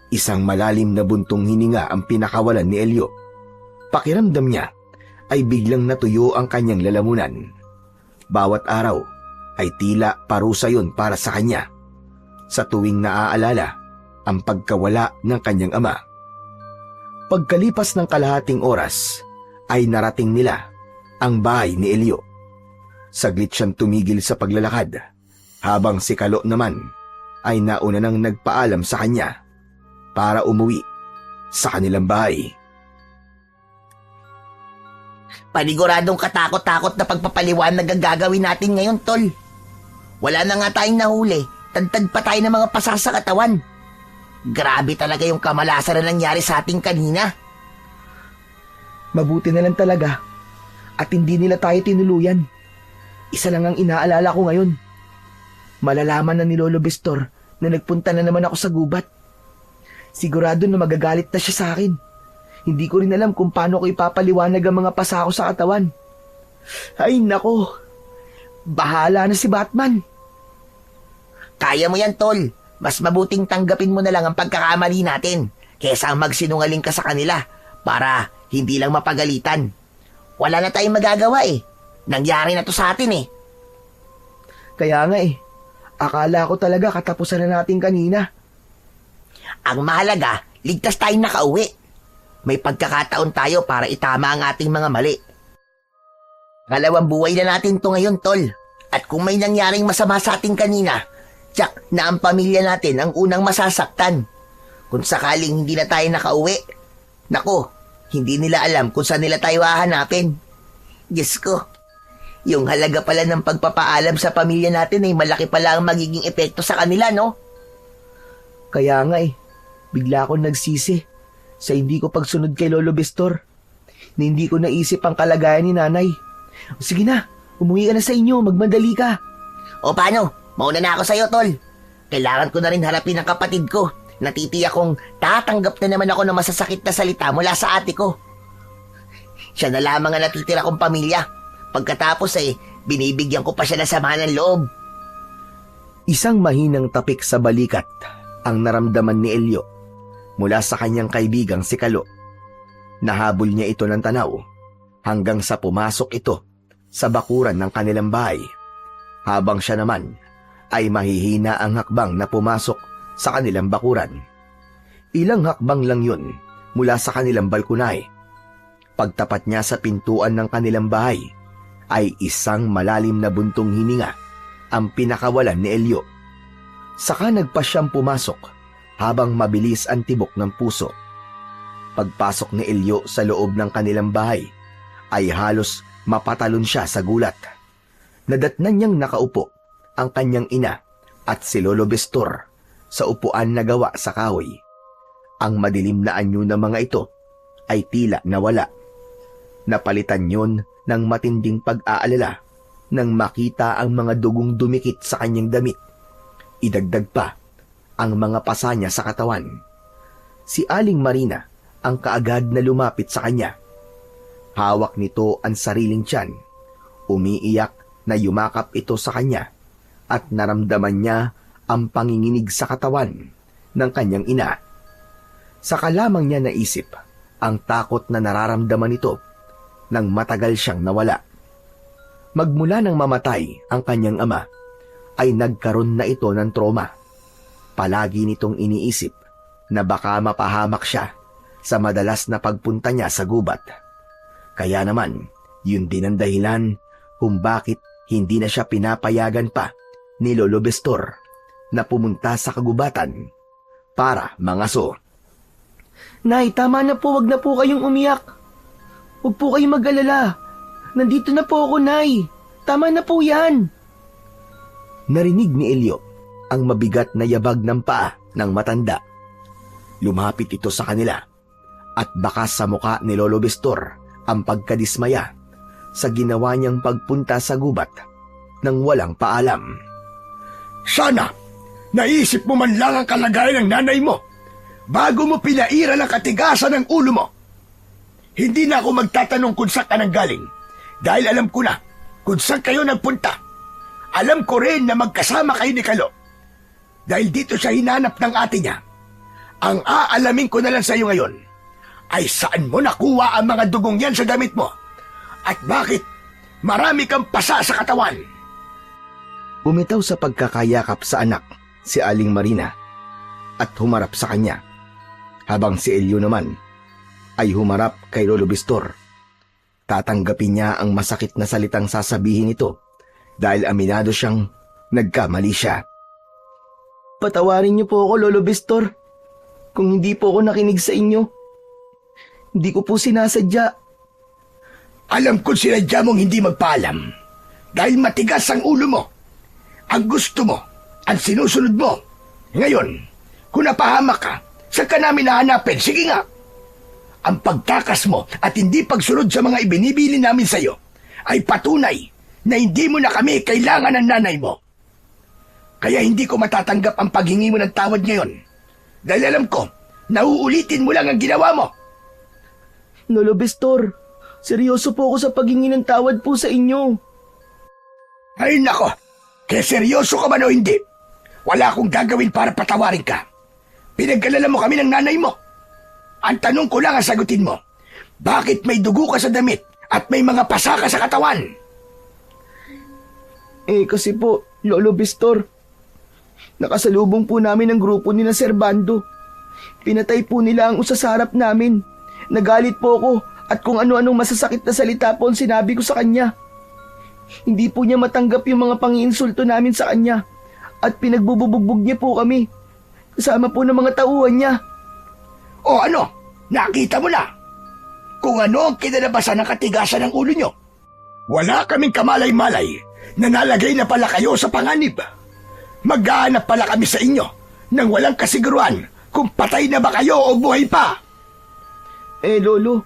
Isang malalim na buntong hininga ang pinakawalan ni Elio. Pakiramdam niya ay biglang natuyo ang kanyang lalamunan. Bawat araw ay tila parusa yon para sa kanya sa tuwing naaalala ang pagkawala ng kanyang ama. Pagkalipas ng kalahating oras ay narating nila ang bahay ni Elio. Saglit siyang tumigil sa paglalakad habang si Kalo naman ay nauna nang nagpaalam sa kanya para umuwi sa kanilang bahay. Paniguradong katakot-takot na pagpapaliwanag ang gagawin natin ngayon, Tol. Wala na nga tayong nahuli. Tagtag pa tayo ng mga pasa sa katawan. Grabe talaga yung kamalasan na nangyari sa ating kanina. Mabuti na lang talaga at hindi nila tayo tinuluyan. Isa lang ang inaalala ko ngayon. Malalaman na ni Lolo Bestor na nagpunta na naman ako sa gubat. Sigurado na magagalit na siya sa akin. Hindi ko rin alam kung paano ko ipapaliwanag ang mga pasa ko sa katawan. Ay nako, bahala na si Batman. Kaya mo yan, Tol. Mas mabuting tanggapin mo na lang ang pagkakamali natin kaysa magsinungaling ka sa kanila para hindi lang mapagalitan. Wala na tayong magagawa eh. Nangyari na to sa atin eh. Kaya nga akala ko talaga katapusan na natin kanina. Ang mahalaga, ligtas tayong nakauwi. May pagkakataon tayo para itama ang ating mga mali. 2 buhay na natin to ngayon, Tol. At kung may nangyaring masama sa atin kanina, tiyak na ang pamilya natin ang unang masasaktan. Kung sakaling hindi na tayo nakauwi, nako, hindi nila alam kung saan nila tayo hahanapin. Diyos ko, yung halaga pala ng pagpapaalam sa pamilya natin ay malaki pala ang magiging epekto sa kanila, no? Kaya nga bigla akong nagsisi sa hindi ko pagsunod kay Lolo Bestor na hindi ko naisip ang kalagayan ni nanay. Sige na, umuwi ka na sa inyo, magmadali ka. O paano? Mauna na ako sa'yo, Tol. Kailangan ko na rin harapin ang kapatid ko. Natitiyak kong tatanggap na naman ako ng masasakit na salita mula sa ate ko. Siya na lamang ang natitira kong pamilya. Pagkatapos binibigyan ko pa siya ng sama ng loob. Isang mahinang tapik sa balikat ang naramdaman ni Elio mula sa kanyang kaibigang si Kalo. Nahabol niya ito ng tanaw hanggang sa pumasok ito sa bakuran ng kanilang bahay. Habang siya naman ay mahihina ang hakbang na pumasok sa kanilang bakuran. Ilang hakbang lang yun mula sa kanilang balkonay. Pagtapat niya sa pintuan ng kanilang bahay, ay isang malalim na buntong hininga ang pinakawalan ni Elio. Saka nagpa siyang pumasok habang mabilis ang tibok ng puso. Pagpasok ni Elio sa loob ng kanilang bahay, ay halos mapatalon siya sa gulat. Nadatnan niyang nakaupo ang kanyang ina at si Lolo Bestor sa upuan na gawa sa kahoy. Ang madilim na anyo ng mga ito ay tila nawala. Napalitan yon ng matinding pag-aalala nang makita ang mga dugong dumikit sa kanyang damit. Idagdag pa ang mga pasa niya sa katawan. Si Aling Marina ang kaagad na lumapit sa kanya. Hawak nito ang sariling tiyan. Umiiyak na yumakap ito sa kanya at naramdaman niya ang panginginig sa katawan ng kanyang ina. Saka lamang niya naisip ang takot na nararamdaman nito nang matagal siyang nawala. Magmula nang mamatay ang kanyang ama, ay nagkaroon na ito ng trauma. Palagi nitong iniisip na baka mapahamak siya sa madalas na pagpunta niya sa gubat. Kaya naman, yun din ang dahilan kung bakit hindi na siya pinapayagan pa ni Lolo Bestor na pumunta sa kagubatan para mangaso. Nay, tama na po, wag na po kayong umiyak. Huwag po kayong mag-alala. Nandito na po ako, Nay. Tama na po yan. Narinig ni Elio ang mabigat na yabag ng paa ng matanda. Lumapit ito sa kanila at baka sa muka ni Lolo Bestor ang pagkadismaya sa ginawa niyang pagpunta sa gubat nang walang paalam. Sana, naisip mo man lang ang kalagayan ng nanay mo bago mo pinairan ang katigasan ng ulo mo. Hindi na ako magtatanong kung saan ka nang galing dahil alam ko na kung saan kayo nagpunta. Alam ko rin na magkasama kayo ni Kalo. Dahil dito siya hinanap ng ate niya. Ang aalamin ko na lang sa iyo ngayon ay saan mo nakuha ang mga dugong yan sa damit mo at bakit marami kang pasa sa katawan. Bumitaw sa pagkakayakap sa anak si Aling Marina at humarap sa kanya, habang si Elio naman ay humarap kay Lolo Bestor. Tatanggapin niya ang masakit na salitang sasabihin nito dahil aminado siyang nagkamali siya. Patawarin niyo po ako, Lolo Bestor. Kung hindi po ako nakinig sa inyo, hindi ko po sinasadya. Alam ko sinadya mong hindi magpaalam dahil matigas ang ulo mo. Ang gusto mo, ang sinusunod mo. Ngayon, kung napahamak ka, saan ka namin nahanapin? Sige nga. Ang pagtakas mo at hindi pagsunod sa mga ibinibili namin sa iyo ay patunay na hindi mo na kami kailangan ng nanay mo. Kaya hindi ko matatanggap ang paghingi mo ng tawad ngayon. Dahil alam ko, nauulitin mo lang ang ginawa mo. Lolo Bestor, seryoso po ako sa paghingi ng tawad po sa inyo. Ay nako, kaya seryoso ka man o hindi, wala akong gagawin para patawarin ka. Pinag-alala mo kami ng nanay mo. Ang tanong ko lang ang sagutin mo, bakit may dugo ka sa damit at may mga pasa ka sa katawan? Kasi po, Lolo Bistor, nakasalubong po namin ang grupo ni na Servando. Pinatay po nila ang usa sa harap namin. Nagalit po ako at kung ano-anong masasakit na salita po ang sinabi ko sa kanya. Hindi po niya matanggap yung mga pangiinsulto namin sa kanya at pinagbububugbog niya po kami. Kasama po ng mga tauhan niya. O ano? Nakita mo na? Kung ano ang kinalabasan ng katigasan ng ulo nyo. Wala kaming kamalay-malay na nalagay na pala kayo sa panganib. Maghahanap pala kami sa inyo nang walang kasiguruhan kung patay na ba kayo o buhay pa. Lolo,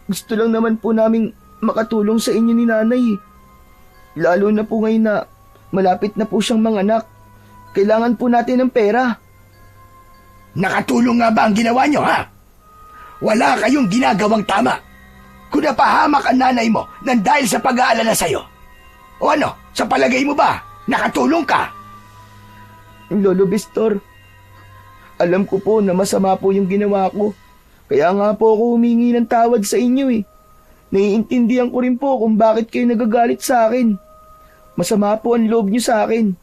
gusto lang naman po naming makatulong sa inyo ni nanay. Lalo na po ngayon na malapit na po siyang manganak. Kailangan po natin ng pera. Nakatulong nga ba ang ginawa nyo, ha? Wala kayong ginagawang tama. Kung napahamak ang nanay mo nang dahil sa pag-aalala sa'yo. O ano, sa palagay mo ba, nakatulong ka? Lolo Bistor, alam ko po na masama po yung ginawa ko. Kaya nga po ako humingi ng tawad sa inyo eh. Naiintindihan ko rin po kung bakit kayo nagagalit sa akin. Masama po ang loob niyo sa akin.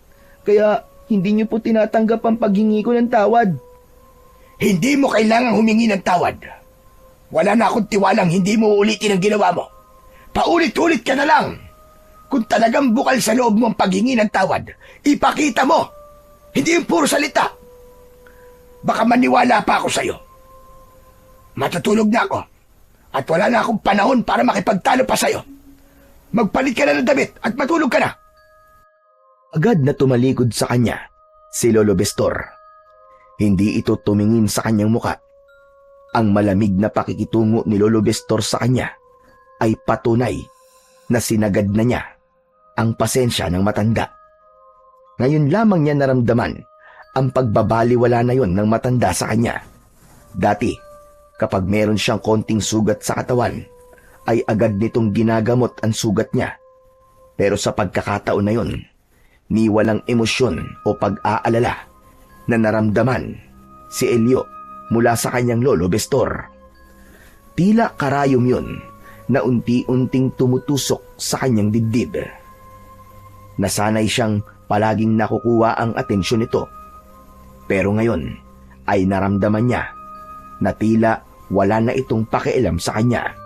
Kaya hindi niyo po tinatanggap ang paghingi ko ng tawad. Hindi mo kailangang humingi ng tawad. Wala na akong tiwalang hindi mo ulitin ang ginawa mo. Paulit-ulit ka na lang. Kung talagang bukal sa loob mo ang paghingi ng tawad, ipakita mo. Hindi yung puro salita. Baka maniwala pa ako sa'yo. Matutulog na ako. At wala na akong panahon para makipagtalo pa sa'yo. Magpalit ka na ng damit at matulog ka na. Agad na tumalikod sa kanya si Lolo Bestor. Hindi ito tumingin sa kanyang muka. Ang malamig na pakikitungo ni Lolo Bestor sa kanya ay patunay na sinagad na niya ang pasensya ng matanda. Ngayon lamang niya naramdaman ang pagbabaliwala na yon ng matanda sa kanya. Dati, kapag meron siyang konting sugat sa katawan, ay agad nitong ginagamot ang sugat niya. Pero sa pagkakataon na yon, ni walang emosyon o pag-aalala na naramdaman si Elio mula sa kanyang Lolo Bestor. Tila karayom yun na unti-unting tumutusok sa kanyang dibdib. Nasanay siyang palaging nakukuha ang atensyon nito. Pero ngayon ay naramdaman niya na tila wala na itong pakialam sa kanya.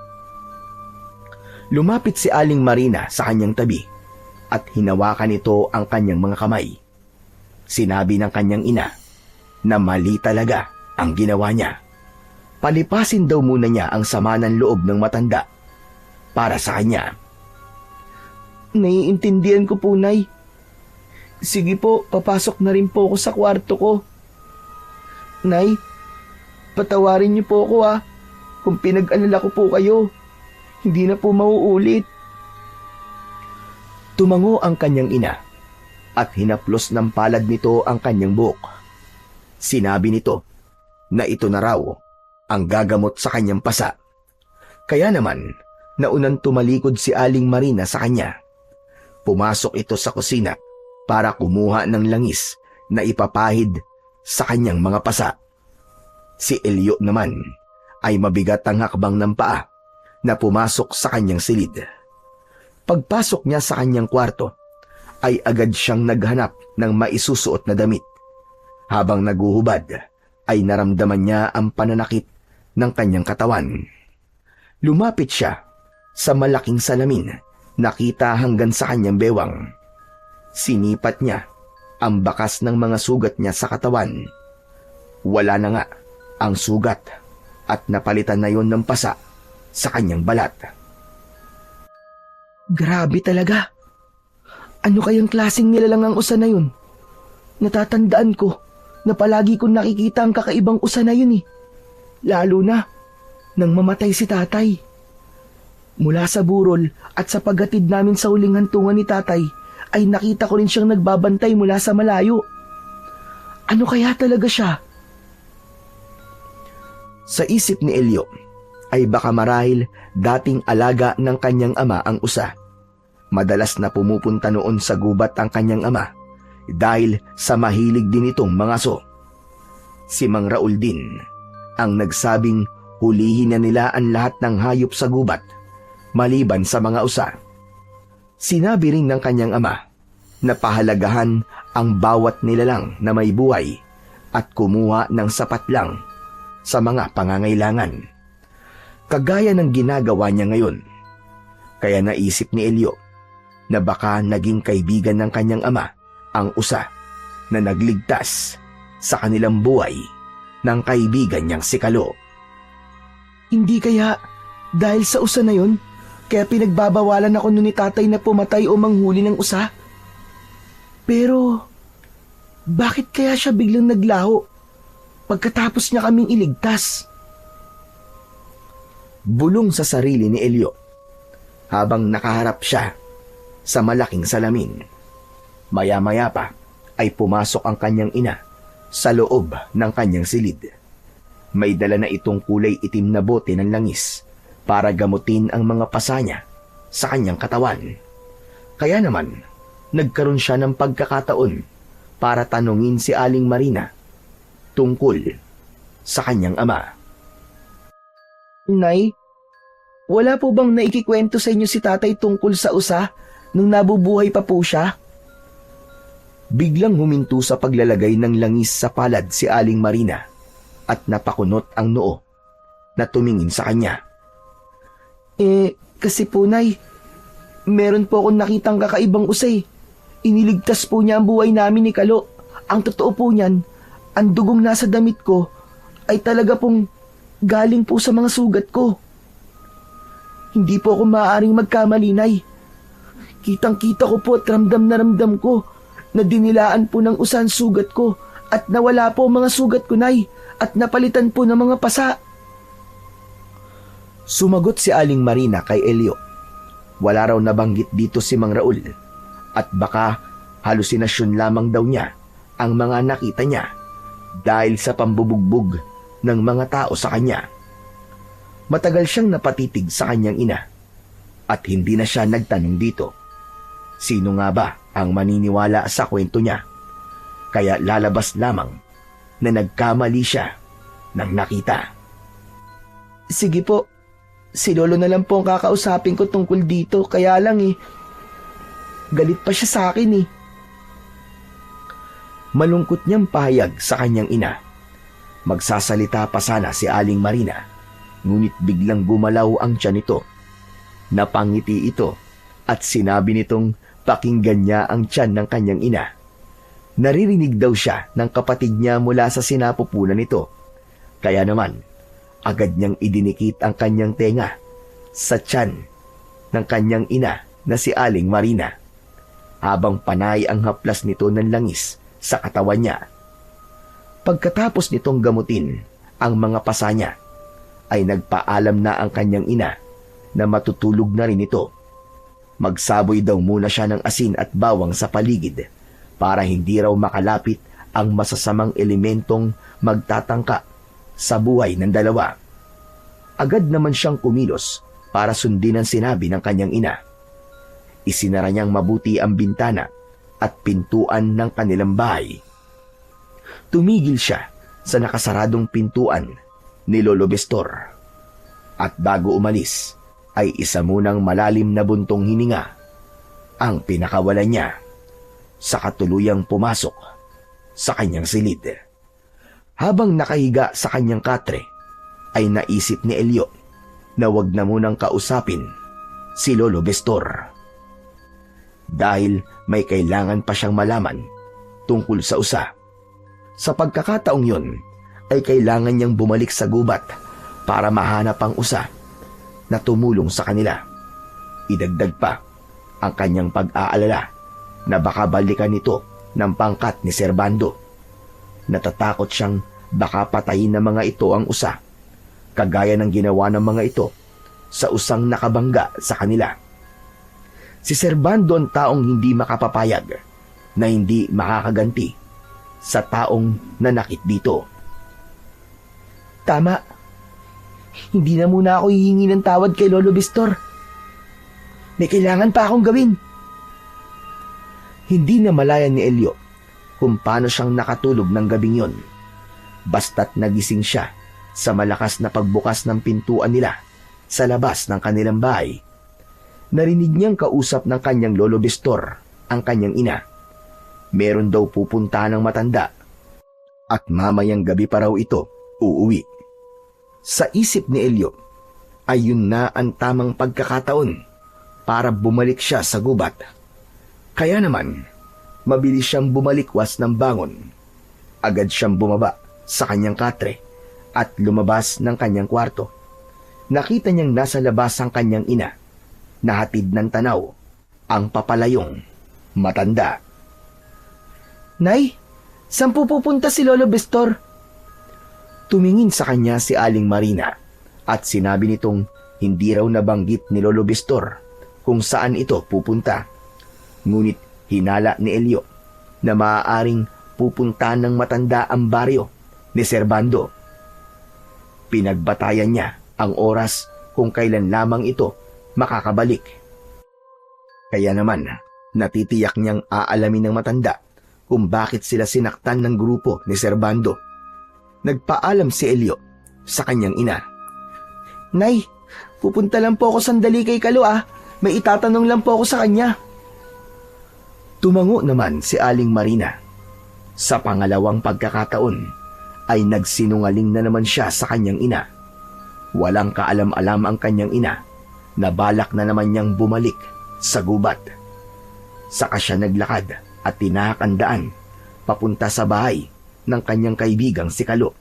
Lumapit si Aling Marina sa kanyang tabi at hinawakan nito ang kanyang mga kamay. Sinabi ng kanyang ina na mali talaga ang ginawa niya. Palipasin daw muna niya ang sama ng loob ng matanda para sa kanya. Naiintindihan ko po, Nay. Sige po, papasok na rin po ako sa kwarto ko. Nay, patawarin niyo po ako kung pinag-alala ko po kayo. Hindi na po mauulit. Tumango ang kanyang ina at hinaplos ng palad nito ang kanyang buhok. Sinabi nito na ito na raw ang gagamot sa kanyang pasa. Kaya naman, naunang tumalikod si Aling Marina sa kanya. Pumasok ito sa kusina para kumuha ng langis na ipapahid sa kanyang mga pasa. Si Elio naman ay mabigat ang hakbang ng paa na pumasok sa kanyang silid. Pagpasok niya sa kanyang kwarto, ay agad siyang naghanap ng maisusuot na damit. Habang naguhubad, ay naramdaman niya ang pananakit ng kanyang katawan. Lumapit siya sa malaking salamin, nakita hanggang sa kanyang bewang. Sinipat niya ang bakas ng mga sugat niya sa katawan. Wala na nga ang sugat at napalitan na yon ng pasa sa kanyang balat. Grabe talaga. Ano kayang klaseng nilalang ang usa na yun? Natatandaan ko na palagi kong nakikita ang kakaibang usa na yun eh. Lalo na nang mamatay si tatay. Mula sa burol at sa paghatid namin sa huling hantungan ni tatay, ay nakita ko rin siyang nagbabantay mula sa malayo. Ano kaya talaga siya? Sa isip ni Elio, ay baka marahil dating alaga ng kanyang ama ang usa. Madalas na pumupunta noon sa gubat ang kanyang ama dahil sa mahilig din itong mga aso. Si Mang Raul din ang nagsabing hulihin na nila ang lahat ng hayop sa gubat maliban sa mga usa. Sinabi rin ng kanyang ama na pahalagahan ang bawat nilalang na may buhay at kumuha ng sapat lang sa mga pangangailangan. Kagaya ng ginagawa niya ngayon. Kaya naisip ni Elio na baka naging kaibigan ng kanyang ama ang usa na nagligtas sa kanilang buhay ng kaibigan niyang si Kalo. Hindi kaya dahil sa usa na yun, kaya pinagbabawalan ako nun ni tatay na pumatay o manghuli ng usa? Pero, bakit kaya siya biglang naglaho pagkatapos niya kaming iligtas? Bulong sa sarili ni Elio habang nakaharap siya sa malaking salamin. Maya-maya pa ay pumasok ang kanyang ina sa loob ng kanyang silid. May dala na itong kulay itim na bote ng langis para gamutin ang mga pasa niya sa kanyang katawan. Kaya naman, nagkaroon siya ng pagkakataon para tanungin si Aling Marina tungkol sa kanyang ama. Nay, wala po bang naikikwento sa inyo si tatay tungkol sa usa nung nabubuhay pa po siya? Biglang huminto sa paglalagay ng langis sa palad si Aling Marina at napakunot ang noo na tumingin sa kanya. Kasi po nay, meron po akong nakitang kakaibang usay. Iniligtas po niya ang buhay namin ni Kalo. Ang totoo po niyan, ang dugong nasa damit ko ay talaga pong galing po sa mga sugat ko. Hindi po ako maaaring magkamali, Nay. Kitang-kita ko po at ramdam na ramdam ko na dinilaan po ng usan sugat ko at nawala po ang mga sugat ko, Nay, at napalitan po ng mga pasa. Sumagot si Aling Marina kay Elio. Wala raw nabanggit dito si Mang Raul at baka halusinasyon lamang daw niya ang mga nakita niya dahil sa pambubugbog ng mga tao sa kanya. Matagal siyang napatitig sa kanyang ina at hindi na siya nagtanong dito. Sino nga ba ang maniniwala sa kwento niya? Kaya lalabas lamang na nagkamali siya ng nakita. Sige po, si Lolo na lang po ang kakausapin ko tungkol dito, kaya lang galit pa siya sa akin . Malungkot niyang pahayag sa kanyang ina. Magsasalita pa sana si Aling Marina, ngunit biglang gumalaw ang tiyan nito. Napangiti ito at sinabi nitong pakinggan niya ang tiyan ng kanyang ina. Naririnig daw siya ng kapatid niya mula sa sinapupunan nito. Kaya naman, agad niyang idinikit ang kanyang tenga sa tiyan ng kanyang ina na si Aling Marina, habang panay ang haplas nito ng langis sa katawan niya. Pagkatapos nitong gamutin ang mga pasa niya, ay nagpaalam na ang kanyang ina na matutulog na rin ito. Magsaboy daw muna siya ng asin at bawang sa paligid para hindi raw makalapit ang masasamang elementong magtatangka sa buhay ng dalawa. Agad naman siyang kumilos para sundin ang sinabi ng kanyang ina. Isinara niyang mabuti ang bintana at pintuan ng kanilang bahay. Tumigil siya sa nakasaradong pintuan ni Lolo Bestor. At bago umalis, ay isa munang malalim na buntong hininga ang pinakawalan niya sa katuluyang pumasok sa kanyang silid. Habang nakahiga sa kanyang katre, ay naisip ni Elio na wag na munang kausapin si Lolo Bestor. Dahil may kailangan pa siyang malaman tungkol sa usa. Sa pagkakataong yun, ay kailangan niyang bumalik sa gubat para mahanap ang usa na tumulong sa kanila. Idagdag pa ang kanyang pag-aalala na baka balikan nito ng pangkat ni Servando. Natatakot siyang baka patayin ng mga ito ang usa, kagaya ng ginawa ng mga ito sa usang nakabangga sa kanila. Si Servando ang taong hindi makapapayag na hindi makakaganti sa taong nanakit dito. Tama. Hindi na muna ako hihingi ng tawad kay Lolo Bestor. May kailangan pa akong gawin. Hindi na malayan ni Elio kung paano siyang nakatulog ng gabing yon. Basta't nagising siya sa malakas na pagbukas ng pintuan nila sa labas ng kanilang bahay. Narinig niyang kausap ng kanyang Lolo Bestor ang kanyang ina meron daw pupunta ng matanda at mamayang gabi pa raw ito uuwi. Sa isip ni Elio ay yun na ang tamang pagkakataon para bumalik siya sa gubat. Kaya naman, mabilis siyang bumalikwas ng bangon. Agad siyang bumaba sa kanyang katre at lumabas ng kanyang kwarto. Nakita niyang nasa labas ang kanyang ina, nahatid ng tanaw ang papalayong matanda. Nay, saan po pupunta si Lolo Bestor? Tumingin sa kanya si Aling Marina at sinabi nitong hindi raw nabanggit ni Lolo Bestor kung saan ito pupunta. Ngunit hinala ni Elio na maaaring pupunta ng matanda ang baryo ni Servando. Pinagbatayan niya ang oras kung kailan lamang ito makakabalik. Kaya naman, natitiyak niyang aalamin ng matanda kung bakit sila sinaktan ng grupo ni Servando. Nagpaalam si Elio sa kanyang ina. Nay, pupunta lang po ako sandali kay Kalo May itatanong lang po ako sa kanya. Tumango naman si Aling Marina. Sa pangalawang pagkakataon ay nagsinungaling na naman siya sa kanyang ina. Walang kaalam-alam ang kanyang ina na balak na naman niyang bumalik sa gubat. Saka siya naglakad at tinahak ang daan papunta sa bahay ng kanyang kaibigang si Kalo.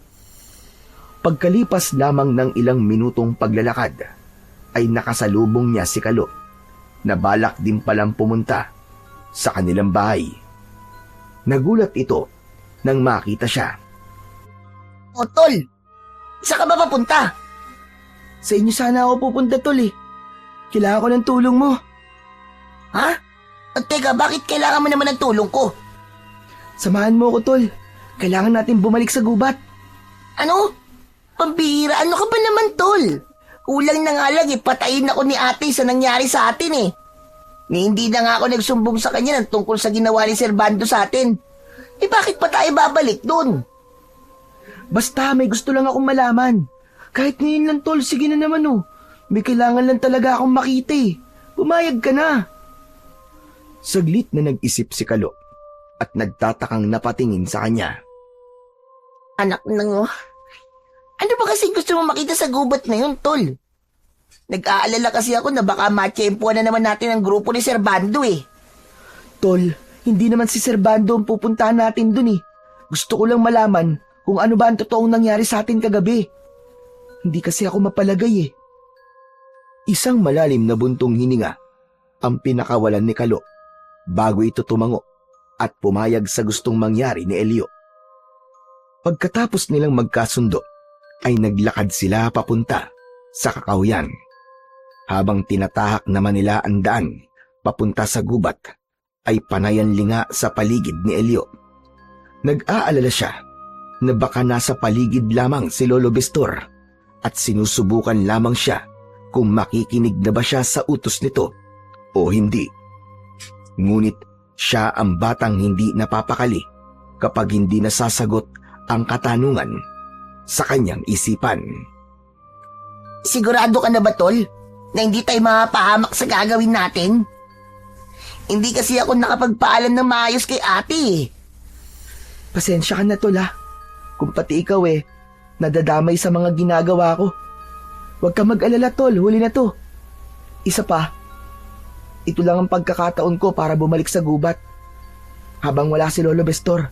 Pagkalipas lamang ng ilang minutong paglalakad ay nakasalubong niya si Kalo na balak din palang pumunta sa kanilang bahay. Nagulat ito nang makita siya. O tol, saan ka ba papunta? Sa inyo sana ako pupunta, Tol Kailangan ko ng tulong mo. Ha? Teka, bakit kailangan mo naman ng tulong ko? Samahan mo ako, Tol. Kailangan natin bumalik sa gubat. Ano? Pambihira, ano ka ba naman, tol? Kulang na nga lang patayin ako ni ate sa nangyari sa atin Ni hindi na nga ako nagsumbong sa kanya ng tungkol sa ginawa ni Servando sa atin. Bakit pa tayo babalik dun? Basta may gusto lang akong malaman. Kahit ngayon lang, Tol, sige na naman May kailangan lang talaga akong makita Pumayag ka na. Saglit na nag-isip si Kalo at nagtatakang napatingin sa kanya. Anak ng ano ba kasi gusto mo makita sa gubat na yun, tol? Nag-aalala kasi ako na baka matsyempuan na naman natin ang grupo ni Servando Tol, hindi naman si Servando ang pupuntahan natin dun Gusto ko lang malaman kung ano ba ang totoong nangyari sa atin kagabi. Hindi kasi ako mapalagay Isang malalim na buntong hininga ang pinakawalan ni Kalo bago ito tumango at pumayag sa gustong mangyari ni Elio. Pagkatapos nilang magkasundo, ay naglakad sila papunta sa kakahuyan. Habang tinatahak naman nila ang daan papunta sa gubat, ay panayan linga sa paligid ni Elio. Nag-aalala siya na baka nasa paligid lamang si Lolo Bestor at sinusubukan lamang siya kung makikinig na ba siya sa utos nito o hindi. Ngunit siya ang batang hindi napapakali kapag hindi nasasagot ang katanungan sa kanyang isipan. Sigurado ka na ba, tol? Na hindi tayo mapahamak sa gagawin natin? Hindi kasi ako nakapagpaalam ng maayos kay ate Pasensya ka na, Tol Kung pati ikaw nadadamay sa mga ginagawa ko. Huwag ka mag-alala, Tol, huli na to. Isa pa, ito lang ang pagkakataon ko para bumalik sa gubat. Habang wala si Lolo Bestor,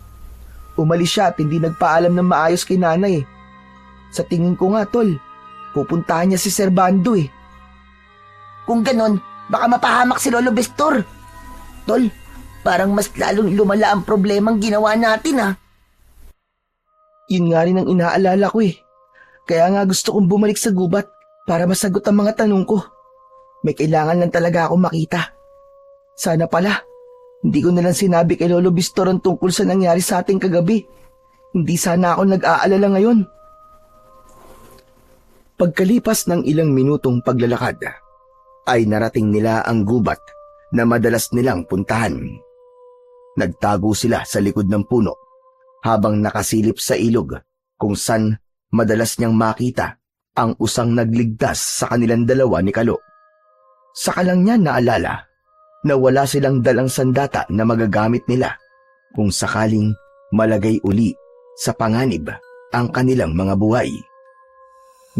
umalis siya at hindi nagpaalam ng maayos kay nanay Sa tingin ko nga, Tol, pupuntahan niya si Servando Kung ganon, baka mapahamak si Lolo Bestor. Tol, parang mas lalong lumala ang problemang ginawa natin Yun nga rin ang inaalala ko Kaya nga gusto kong bumalik sa gubat para masagot ang mga tanong ko. May kailangan lang talaga akong makita. Sana pala, hindi ko nalang sinabi kay Lolo Bestor ang tungkol sa nangyari sa ating kagabi. Hindi sana ako nag-aalala ngayon. Pagkalipas ng ilang minutong paglalakad, ay narating nila ang gubat na madalas nilang puntahan. Nagtago sila sa likod ng puno habang nakasilip sa ilog kung saan madalas niyang makita ang usang nagligtas sa kanilang dalawa ni Kalo. Saka lang niya naalala na wala silang dalang sandata na magagamit nila kung sakaling malagay uli sa panganib ang kanilang mga buhay.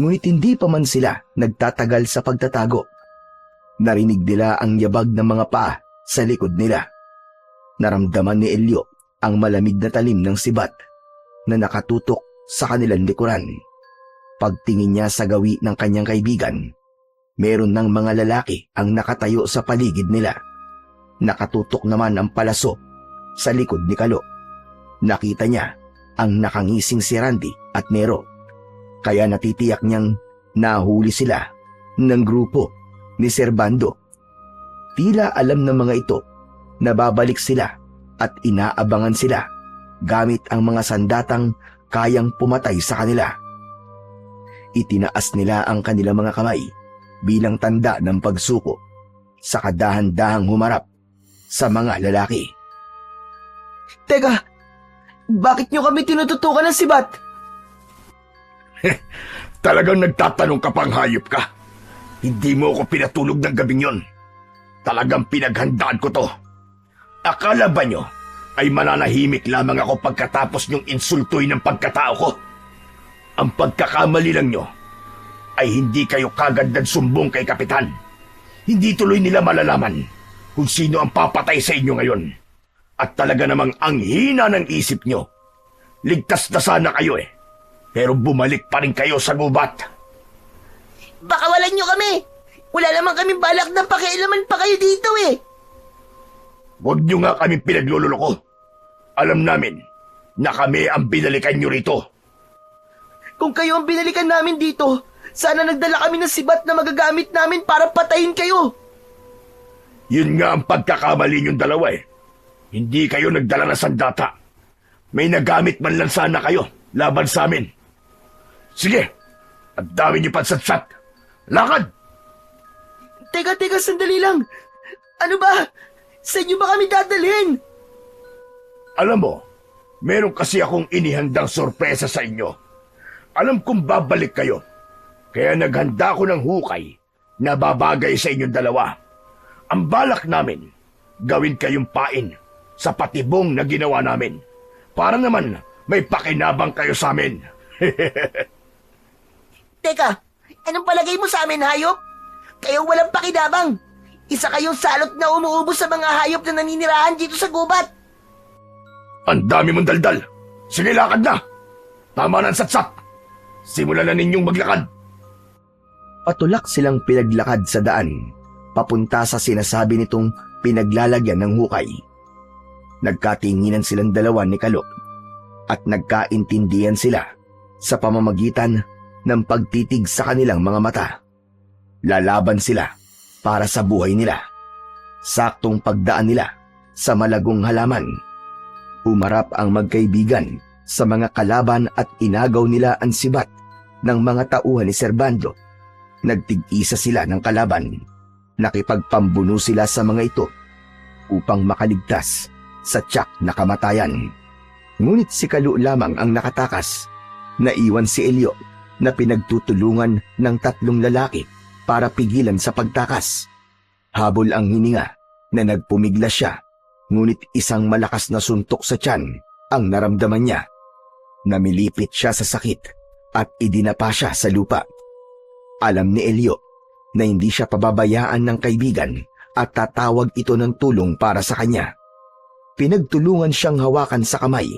Ngunit hindi pa man sila nagtatagal sa pagtatago. Narinig nila ang yabag ng mga paa sa likod nila. Naramdaman ni Elio ang malamig na talim ng sibat na nakatutok sa kanilang likuran. Pagtingin niya sa gawi ng kanyang kaibigan, meron ng mga lalaki ang nakatayo sa paligid nila. Nakatutok naman ang palaso sa likod ni Kalo. Nakita niya ang nakangising si Randy at Nero, kaya natitiyak niyang nahuli sila ng grupo ni Servando. Tila alam ng mga ito na babalik sila at inaabangan sila gamit ang mga sandatang kayang pumatay sa kanila. Itinaas nila ang kanilang mga kamay bilang tanda ng pagsuko, saka dahan-dahang humarap sa mga lalaki. Teka, bakit nyo kami tinututukan ng sibat? Talagang nagtatanong ka pang hayop ka. Hindi mo ako pinatulog ng gabing yon. Talagang pinaghandaan ko to. Akala ba nyo ay mananahimik lamang ako pagkatapos nyong insultuin ng pagkatao ko? Ang pagkakamali lang nyo ay hindi kayo kagad nagsumbong kay Kapitan. Hindi tuloy nila malalaman kung sino ang papatay sa inyo ngayon. At talaga namang ang hina ng isip nyo. Ligtas na sana kayo pero bumalik pa rin kayo sa gubat. Baka walan nyo kami. Wala naman kami balak na pakialaman pa kayo dito Huwag nyo nga kami pinaglululoko. Alam namin na kami ang binalikan nyo rito. Kung kayo ang binalikan namin dito, sana nagdala kami ng sibat na magagamit namin para patayin kayo. Yun nga ang pagkakamali nyong dalawa Hindi kayo nagdala ng sandata. May nagamit man lang sana kayo laban sa amin. Sige, ang dami nyo pansatsat. Lakad! Teka, sandali lang. Ano ba? Sa inyo ba kami dadalhin? Alam mo, meron kasi akong inihandang sorpresa sa inyo. Alam kong babalik kayo. Kaya naghanda ko ng hukay na babagay sa inyong dalawa. Ang balak namin, gawin kayong pain sa patibong na ginawa namin. Para naman may pakinabang kayo sa amin. Teka, anong palagay mo sa amin, hayop? Kayo walang pakinabang. Isa kayong salot na umuubos sa mga hayop na naninirahan dito sa gubat. Ang dami mong daldal. Sige, lakad na. Tama na ang satsat. Simulan na ninyong maglakad. Patulak silang pinaglakad sa daan, papunta sa sinasabi nitong pinaglalagyan ng hukay. Nagkatinginan silang dalawa ni Kalo at nagkaintindihan sila sa pamamagitan ng pagtitig sa kanilang mga mata. Lalaban sila para sa buhay nila. Saktong pagdaan nila sa malagong halaman, umarap ang magkaibigan sa mga kalaban at inagaw nila ang sibat ng mga tauhan ni Servando. Nagtig-isa sila ng kalaban. Nakipagpambuno sila sa mga ito upang makaligtas sa tiyak na kamatayan. Ngunit si Kalo lamang ang nakatakas. Naiwan si Elio na pinagtutulungan ng 3 lalaki para pigilan sa pagtakas. Habol ang hininga na nagpumigla siya, ngunit isang malakas na suntok sa tiyan ang naramdaman niya. Namilipit siya sa sakit at idinapa siya sa lupa. Alam ni Elio na hindi siya pababayaan ng kaibigan at tatawag ito ng tulong para sa kanya. Pinagtulungan siyang hawakan sa kamay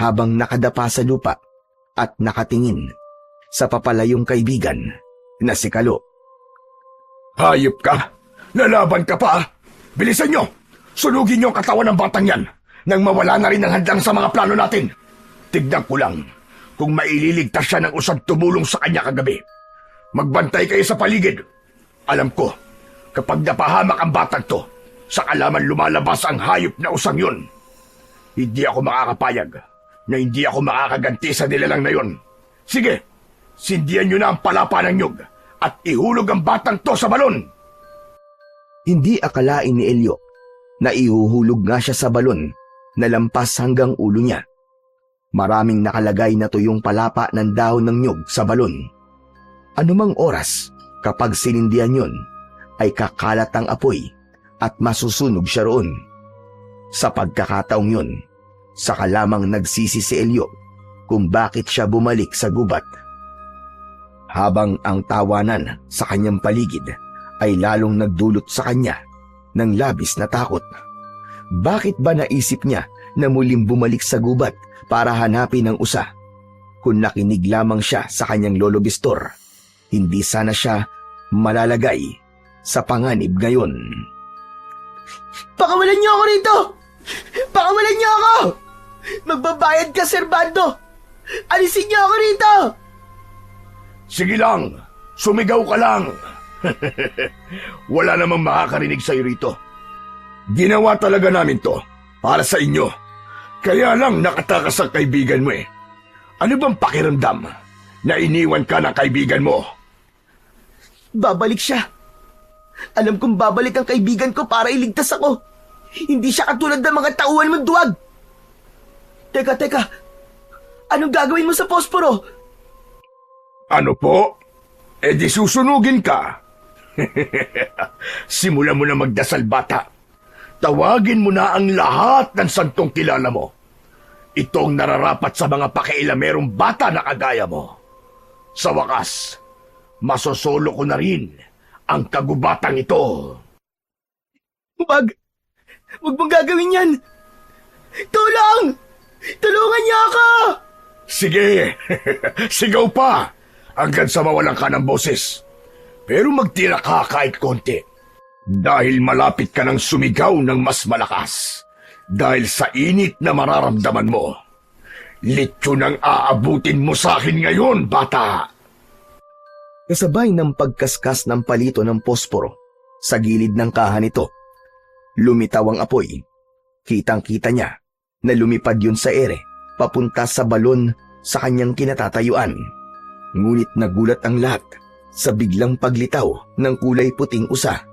habang nakadapa sa lupa at nakatingin sa papalayong kaibigan na si Kalo. Hayop ka! Lalaban ka pa! Bilisan nyo! Sunugin nyo ang katawan ng batang yan nang mawala na rin ang handang sa mga plano natin. Tignan ko lang kung maililigtas siya ng usad tumulong sa kanya kagabi. Magbantay kayo sa paligid. Alam ko, kapag napahamak ang batang to, sa kalaman lumalabas ang hayop na usang yun. Hindi ako makakapayag na hindi ako makakaganti sa nilalang na yun. Sige, sindihan nyo na ang palapa ng nyug at ihulog ang batang to sa balon. Hindi akalain ni Elio na ihuhulog nga siya sa balon na lampas hanggang ulo niya. Maraming nakalagay na tuyong palapa ng dahon ng nyug sa balon. Anumang oras kapag sinindihan yun, ay kakalat ang apoy at masusunog siya roon. Sa pagkakataong yun, Saka lamang nagsisi si Elio kung bakit siya bumalik sa gubat. Habang ang tawanan sa kanyang paligid ay lalong nagdulot sa kanya ng labis na takot. Bakit ba naisip niya na muling bumalik sa gubat para hanapin ang usa? Kung nakinig lamang siya sa kanyang lolo Bistor, hindi sana siya malalagay sa panganib ngayon. Pakawalan niyo ako rito! Pakawalan niyo ako! Magbabayad ka, Serbando! Alisin niyo ako rito! Sige lang, sumigaw ka lang. Wala namang makakarinig sa'yo rito. Ginawa talaga namin to para sa inyo. Kaya lang nakatakas ang kaibigan mo eh. Ano bang pakiramdam na iniwan ka ng kaibigan mo? Babalik siya. Alam kong babalik ang kaibigan ko para iligtas ako. Hindi siya katulad ng mga tauhan mong duwag. Teka. Anong gagawin mo sa posporo? Ano po? E di susunugin ka. Simulan mo na magdasal, bata. Tawagin mo na ang lahat ng santong kilala mo. Ito ang nararapat sa mga pakialamerong bata na kagaya mo. Sa wakas, masosolo ko na rin ang kagubatang ito. Huwag mong gagawin yan. Tulong! Tulungan niyo ako! Sige, sigaw pa hanggang sa mawalan ka ng boses. Pero magtira ka kahit konti. Dahil malapit ka ng sumigaw ng mas malakas. Dahil sa init na mararamdaman mo. Litsyon ang aabutin mo sa akin ngayon, bata. Kasabay ng pagkaskas ng palito ng posporo sa gilid ng kahan nito, lumitaw ang apoy. Kitang-kita niya na lumipad yun sa ere papunta sa balon sa kanyang kinatatayuan. Ngunit nagulat ang lahat sa biglang paglitaw ng kulay puting usa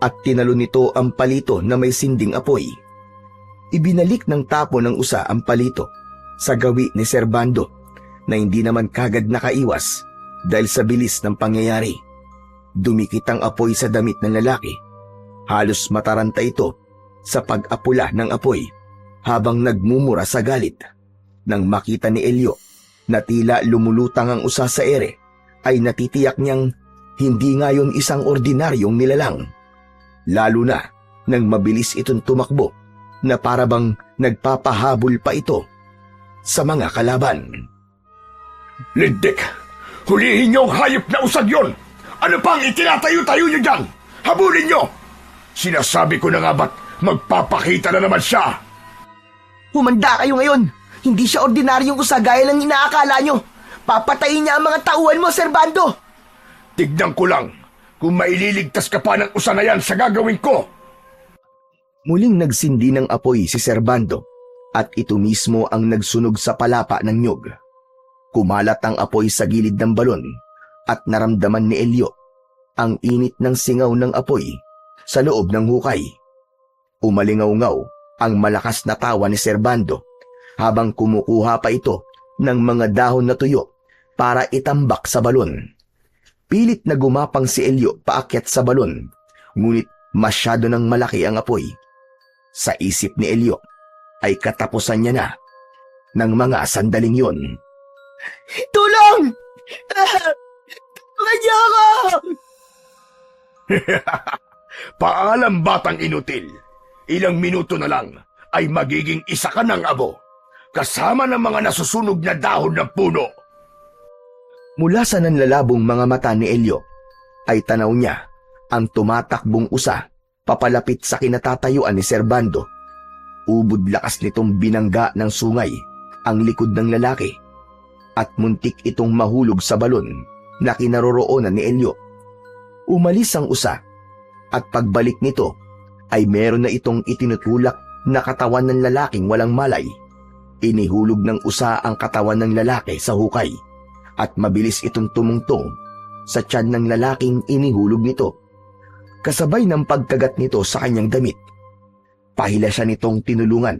at tinalo nito ang palito na may sinding apoy. Ibinalik ng tapo ng usa ang palito sa gawi ni Serbando na hindi naman kagad nakaiwas dahil sa bilis ng pangyayari. Dumikit ang apoy sa damit ng lalaki. Halos mataranta ito sa pag-apula ng apoy habang nagmumura sa galit. Nang makita ni Elio na tila lumulutang ang usa sa ere, ay natitiyak niyang hindi ngayon isang ordinaryong nilalang. Lalo na nang mabilis itong tumakbo na parabang nagpapahabol pa ito sa mga kalaban. Lindik! Hulihin niyo ang hayop na usag yon! Ano pang itinatayo-tayo niyo dyan? Habulin niyo! Sinasabi ko na nga ba't magpapakita na naman siya? Humanda kayo ngayon! Hindi siya ordinaryong usa gaya lang inaakala nyo. Papatayin niya ang mga tauhan mo, Serbando! Tignan ko lang kung maililigtas ka pa ng usa na yan sa gagawin ko. Muling nagsindi ng apoy si Serbando at ito mismo ang nagsunog sa palapa ng nyog. Kumalat ang apoy sa gilid ng balon at naramdaman ni Elio ang init ng singaw ng apoy sa loob ng hukay. Umalingaw-ngaw ang malakas na tawa ni Serbando habang kumukuha pa ito ng mga dahon na tuyo para itambak sa balon. Pilit na gumapang si Elio paakyat sa balon, ngunit masyado nang malaki ang apoy. Sa isip ni Elio ay katapusan niya na ng mga sandaling yon. Tulong! Tulungan niyo ako! Paalam, batang inutil. Ilang minuto na lang ay magiging isa ka ng abo, kasama ng mga nasusunog na dahon ng puno. Mula sa nanlalabong mga mata ni Elio ay tanaw niya ang tumatakbong usa papalapit sa kinatatayuan ni Serbando. Ubod lakas nitong binangga ng sungay ang likod ng lalaki at muntik itong mahulog sa balon na kinaroroonan ni Elio. Umalis ang usa at pagbalik nito ay meron na itong itinutulak na katawan ng lalaking walang malay. Inihulog ng usa ang katawan ng lalaki sa hukay at mabilis itong tumungtong sa tiyan ng lalaking inihulog nito. Kasabay ng pagkagat nito sa kanyang damit, pahila siya nitong tinulungan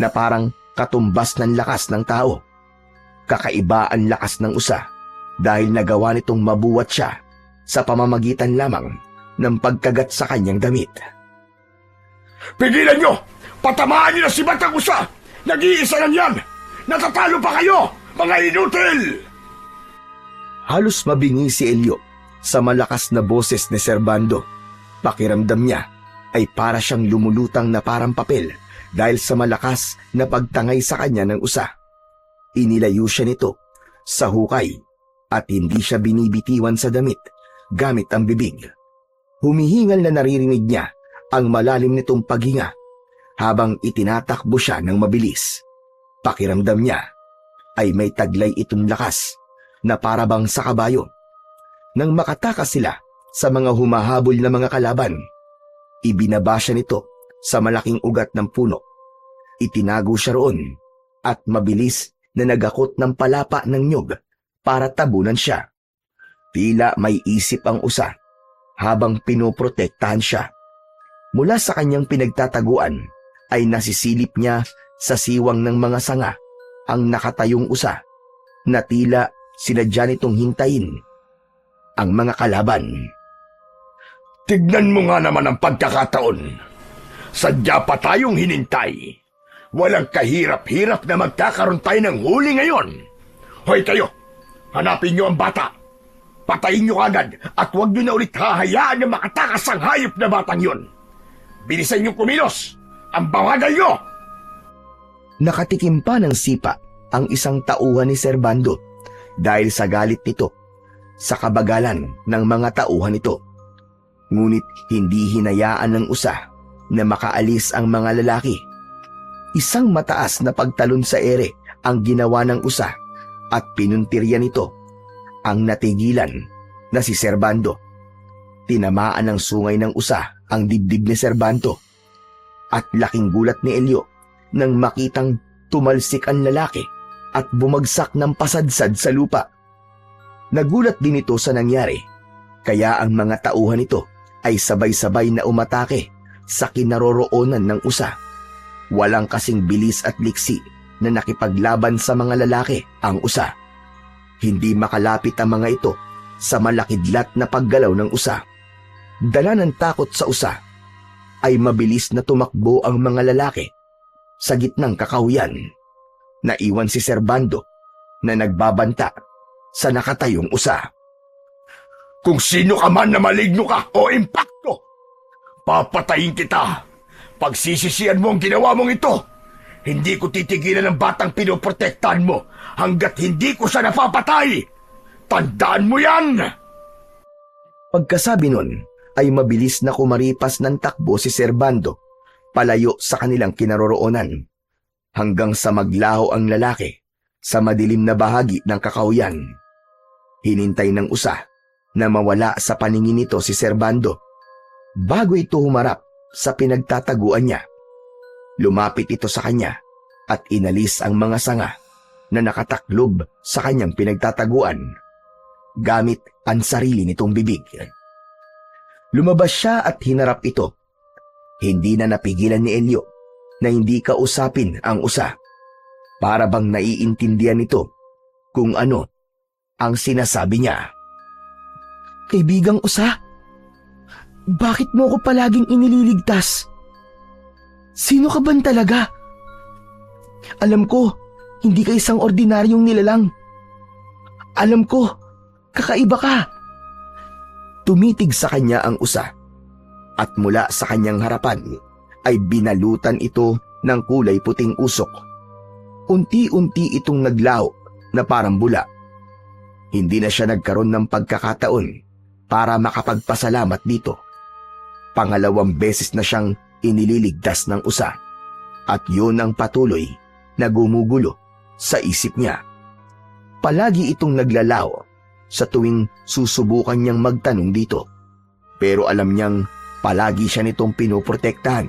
na parang katumbas ng lakas ng tao. Kakaiba ang lakas ng usa dahil nagawa nitong mabuwat siya sa pamamagitan lamang ng pagkagat sa kanyang damit. Pigilan nyo! Patamaan niyo na si Batang Usa! Nag-iisa lang yan! Natatalo pa kayo, mga inutil! Halos mabingi si Elio sa malakas na boses ni Servando. Pakiramdam niya ay para siyang lumulutang na parang papel dahil sa malakas na pagtangay sa kanya ng usa. Inilayo siya nito sa hukay at hindi siya binibitiwan sa damit gamit ang bibig. Humihingal na naririnig niya ang malalim nitong paghinga habang itinatakbo siya ng mabilis. Pakiramdam niya ay may taglay itong lakas na parabang sa kabayo. Nang makatakas sila sa mga humahabol na mga kalaban, ibinaba siya nito sa malaking ugat ng puno. Itinago siya roon at mabilis na nagakot ng palapa ng nyog para tabunan siya. Tila may isip ang usa habang pinoprotektahan siya. Mula sa kanyang pinagtataguan ay nasisilip niya sa siwang ng mga sanga ang nakatayong usa na tila sinadya nitong hintayin ang mga kalaban. Tignan mo nga naman ang pagkakataon. Sadya pa tayong hinintay. Walang kahirap-hirap na magkakaroon tayo ng huli ngayon. Hoy kayo, hanapin niyo ang bata. Patayin niyo agad at huwag niyo na ulit hahayaan na makatakas ang hayop na batang yun. Bilisan niyo kumilos. Ang bawagal niyo! Nakatikim pa ng sipa ang isang tauhan ni Servando dahil sa galit nito sa kabagalan ng mga tauhan nito. Ngunit hindi hinayaan ng usa na makaalis ang mga lalaki. Isang mataas na pagtalon sa ere ang ginawa ng usa at pinuntirya nito ang natigilan na si Servando. Tinamaan ng sungay ng usa ang dibdib ni Servando at laking gulat ni Elio nang makitang tumalsik ang lalaki at bumagsak ng pasadsad sa lupa. Nagulat din ito sa nangyari, kaya ang mga tauhan nito ay sabay-sabay na umatake sa kinaroroonan ng usa. Walang kasing bilis at liksi na nakipaglaban sa mga lalaki ang usa. Hindi makalapit ang mga ito sa malakidlat na paggalaw ng usa. Dala ng takot sa usa, ay mabilis na tumakbo ang mga lalaki sa gitnang kakahuyan. Naiwan si Servando na nagbabanta sa nakatayong usa. Kung sino ka man na maligno ka o impakto, papatayin kita. Pagsisisihan mo ang ginawa mong ito. Hindi ko titigilan ang batang pinoprotektahan mo hanggat hindi ko siya napapatay. Tandaan mo yan! Pagkasabi nun, ay mabilis na kumaripas ng takbo si Servando palayo sa kanilang kinaroroonan hanggang sa maglaho ang lalaki sa madilim na bahagi ng kakahuyan. Hinintay ng usa na mawala sa paningin nito si Servando bago ito humarap sa pinagtataguan niya. Lumapit ito sa kanya at inalis ang mga sanga na nakataklob sa kanyang pinagtataguan gamit ang sarili nitong bibig. Lumabas siya at hinarap ito. Hindi na napigilan ni Elio na hindi kausapin ang usa. Para bang naiintindihan nito kung ano ang sinasabi niya. Kaibigang usa, bakit mo ko palaging inililigtas? Sino ka ban talaga? Alam ko, hindi ka isang ordinaryong nilalang. Alam ko, kakaiba ka. Tumitig sa kanya ang usa at mula sa kanyang harapan ay binalutan ito ng kulay puting usok. Unti-unti itong naglaho na parang bula. Hindi na siya nagkaroon ng pagkakataon para makapagpasalamat dito. Pangalawang beses na siyang inililigtas ng usa at yun ang patuloy na gumugulo sa isip niya. Palagi itong naglalaho sa tuwing susubukan niyang magtanong dito. Pero alam niyang palagi siya nitong pinoprotektahan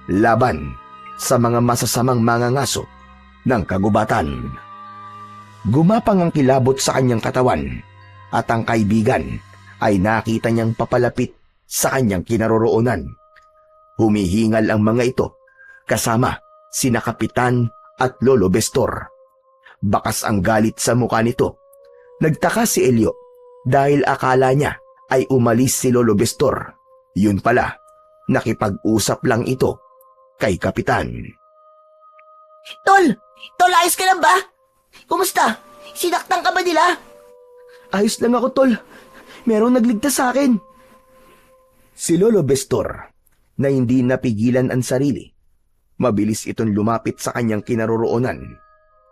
laban sa mga masasamang mangangaso ng kagubatan. Gumapang ang kilabot sa kanyang katawan at ang kaibigan ay nakita niyang papalapit sa kanyang kinaroroonan. Humihingal ang mga ito kasama sina Kapitan at Lolo Bestor. Bakas ang galit sa mukha nito. Nagtaka si Elio dahil akala niya ay umalis si Lolo Bestor. Yun pala, nakipag-usap lang ito kay Kapitan. Tol! Tol, ayos ka lang ba? Kumusta? Sinaktan ka ba nila? Ayos lang ako, tol. Merong nagligtas sa akin. Si Lolo Bestor, na hindi napigilan ang sarili, mabilis itong lumapit sa kanyang kinaroroonan.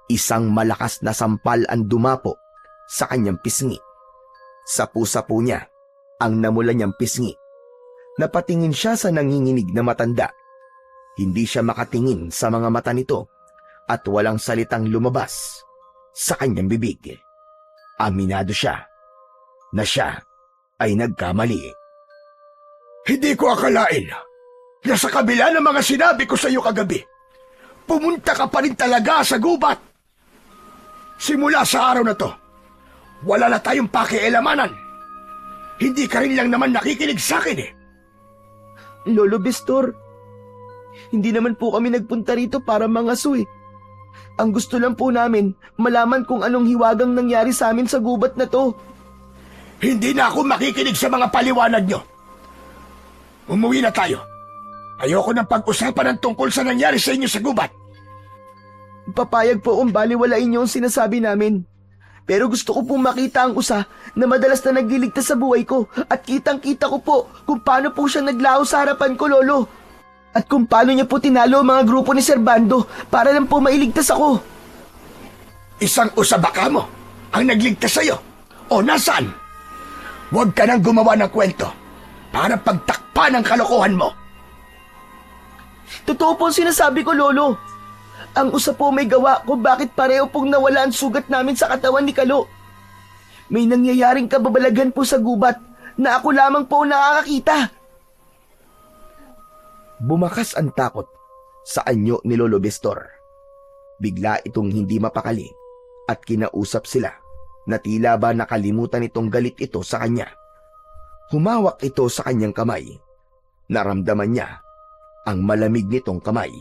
Isang malakas na sampal ang dumapo sa kanyang pisngi. Sapu-sapu niya ang namula niyang pisngi. Napatingin siya sa nanginginig na matanda. Hindi siya makatingin sa mga mata nito at walang salitang lumabas sa kanyang bibig. Aminado siya na siya ay nagkamali. Hindi ko akalain na sa kabila ng mga sinabi ko sa iyo kagabi, pumunta ka pa rin talaga sa gubat. Simula sa araw na to, wala na tayong pakialamanan. Hindi ka rin lang naman nakikinig sa akin eh. Lolo Bestor, hindi naman po kami nagpunta rito para mangaso eh. Ang gusto lang po namin, malaman kung anong hiwagang nangyari sa amin sa gubat na to. Hindi na ako makikinig sa mga paliwanag nyo. Umuwi na tayo. Ayoko nang pag-usapan ng tungkol sa nangyari sa inyo sa gubat. Papayag po kung baliwalain niyo ang sinasabi namin. Pero gusto ko pong makita ang usa na madalas na nagliligtas sa buhay ko at kitang-kita ko po kung paano po siya naglaho sa harapan ko, Lolo. At kung paano niya po tinalo ang mga grupo ni Servando para lang po mailigtas ako. Isang usa ba ka mo ang nagligtas sa'yo? O nasaan? Huwag ka nang gumawa ng kwento para pagtakpan ang kalokohan mo. Totoo po ang sinasabi ko, Lolo. Ang usa po may gawa kung bakit pareho pong nawala ang sugat namin sa katawan ni Kalo. May nangyayaring kababalagan po sa gubat na ako lamang po nakakakita. Bumakas ang takot sa anyo ni Lolo Bestor. Bigla itong hindi mapakali at kinausap sila na tila ba nakalimutan itong galit ito sa kanya. Humawak ito sa kanyang kamay. Naramdaman niya ang malamig nitong kamay.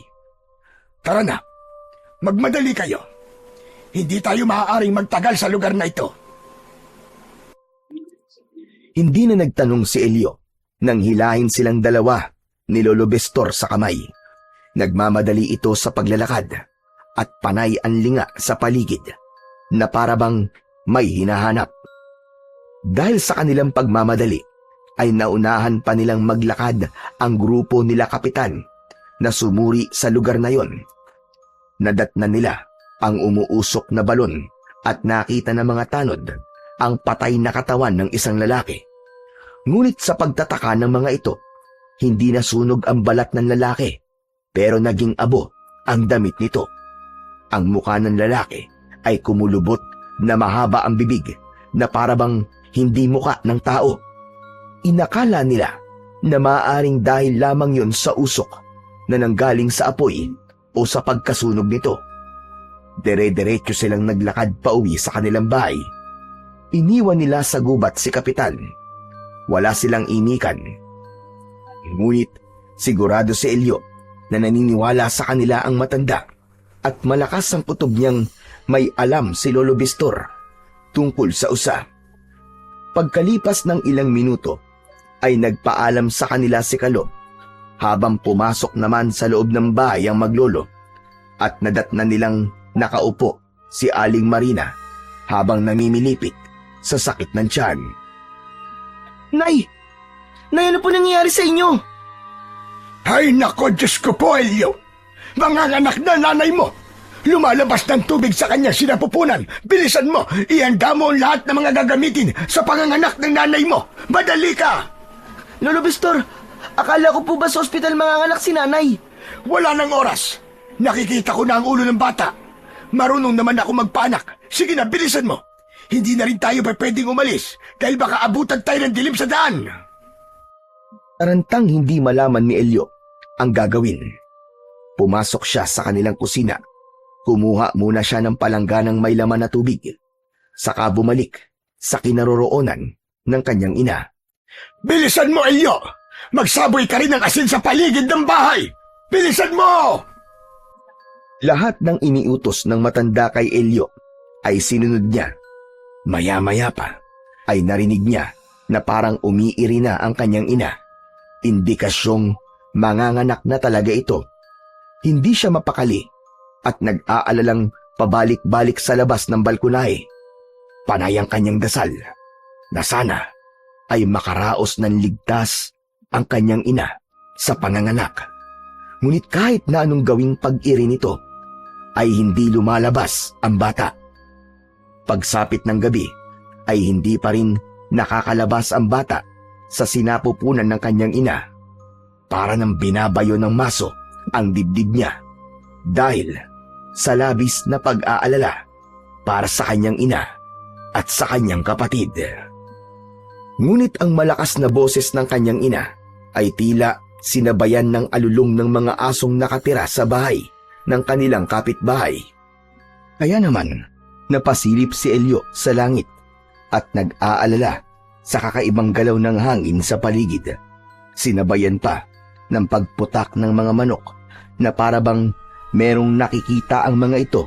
Tara na, magmadali kayo. Hindi tayo maaaring magtagal sa lugar na ito. Hindi na nagtanong si Elio nang hilahin silang dalawa ni Lolo Bestor sa kamay. Nagmamadali ito sa paglalakad at panay ang linga sa paligid na parabang may hinahanap. Dahil sa kanilang pagmamadali ay naunahan pa nilang maglakad ang grupo nila Kapitan na sumuri sa lugar na yon. Nadatnan nila ang umuusok na balon at nakita ng mga tanod ang patay na katawan ng isang lalaki. Ngunit sa pagtataka ng mga ito, hindi nasunog ang balat ng lalaki, pero naging abo ang damit nito. Ang mukha ng lalaki ay kumulubot na mahaba ang bibig na parabang hindi mukha ng tao. Inakala nila na maaaring dahil lamang yon sa usok na nanggaling sa apoy o sa pagkasunog nito. Dire-diretso silang naglakad pauwi sa kanilang bahay. Iniwan nila sa gubat si Kapitan. Wala silang inikan. Ngunit sigurado si Elio na naniniwala sa kanila ang matanda at malakas ang kutob niyang may alam si Lolo Bestor tungkol sa usa. Pagkalipas ng ilang minuto ay nagpaalam sa kanila si Kalo habang pumasok naman sa loob ng bahay ang maglolo at nadatnan nilang nakaupo si Aling Marina habang namimilipit sa sakit ng tiyan. Nay! Nay, ano po nangyayari sa inyo? Ay nako, Diyos ko po, Elio! Manganganak na nanay mo! Lumalabas ng tubig sa kanyang sinapupunan! Bilisan mo! Ihanda mo ang lahat ng mga gagamitin sa panganganak ng nanay mo! Madali ka! Lolo Bestor, akala ko po ba sa ospital manganganak si nanay? Wala nang oras! Nakikita ko na ang ulo ng bata! Marunong naman ako magpaanak! Sige na, bilisan mo! Hindi na rin tayo pwedeng umalis dahil baka abutan tayo ng dilim sa daan! Tarantang hindi malaman ni Elio ang gagawin. Pumasok siya sa kanilang kusina. Kumuha muna siya ng palangganang may laman na tubig. Saka bumalik sa kinaroroonan ng kanyang ina. Bilisan mo, Elio! Magsaboy ka rin ng asin sa paligid ng bahay! Bilisan mo! Lahat ng iniutos ng matanda kay Elio ay sinunod niya. Maya-maya pa ay narinig niya na parang umiiri na ang kanyang ina. Indikasyong manganganak na talaga ito. Hindi siya mapakali at nag-aalalang pabalik-balik sa labas ng balkonahe. Panay ang kanyang dasal na sana ay makaraos ng ligtas ang kanyang ina sa panganganak. Ngunit kahit na anong gawing pag-iri nito, ay hindi lumalabas ang bata. Pagsapit ng gabi, ay hindi pa rin nakakalabas ang bata sa sinapupunan ng kanyang ina. Para nang binabayo ng maso ang dibdib niya dahil sa labis na pag-aalala para sa kanyang ina at sa kanyang kapatid. Ngunit ang malakas na boses ng kanyang ina ay tila sinabayan ng alulong ng mga asong nakatira sa bahay ng kanilang kapitbahay. Kaya naman, napasilip si Elio sa langit at nag-aalala sa kakaibang galaw ng hangin sa paligid. Sinabayan pa ng pagputak ng mga manok na parabang merong nakikita ang mga ito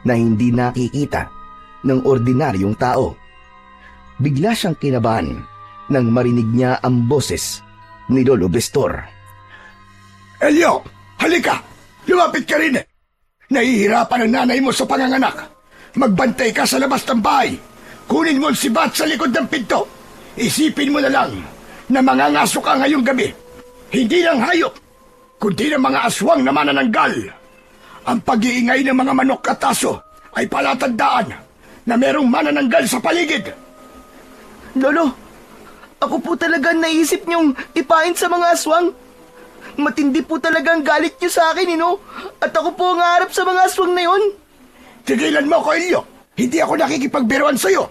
na hindi nakikita ng ordinaryong tao. Bigla siyang kinabahan nang marinig niya ang boses ni Lolo Bestor. Elio, halika! Lumapit ka rin! Nahihirapan ang nanay mo sa panganganak. Magbantay ka sa labas ng bahay. Kunin mo si Bat sa likod ng pinto. Isipin mo na lang na mangangaso ka ngayong gabi. Hindi lang hayop, kundi ng mga aswang na manananggal. Ang pag-iingay ng mga manok at aso ay palatandaan na merong manananggal sa paligid. Lolo, ako po talaga naisip niyong ipain sa mga aswang. Matindi po talagang galit niyo sa akin, At ako po ang harap sa mga aswang na yon. Tigilan mo ko, Elio. Hindi ako nakikipagbiruan sa'yo.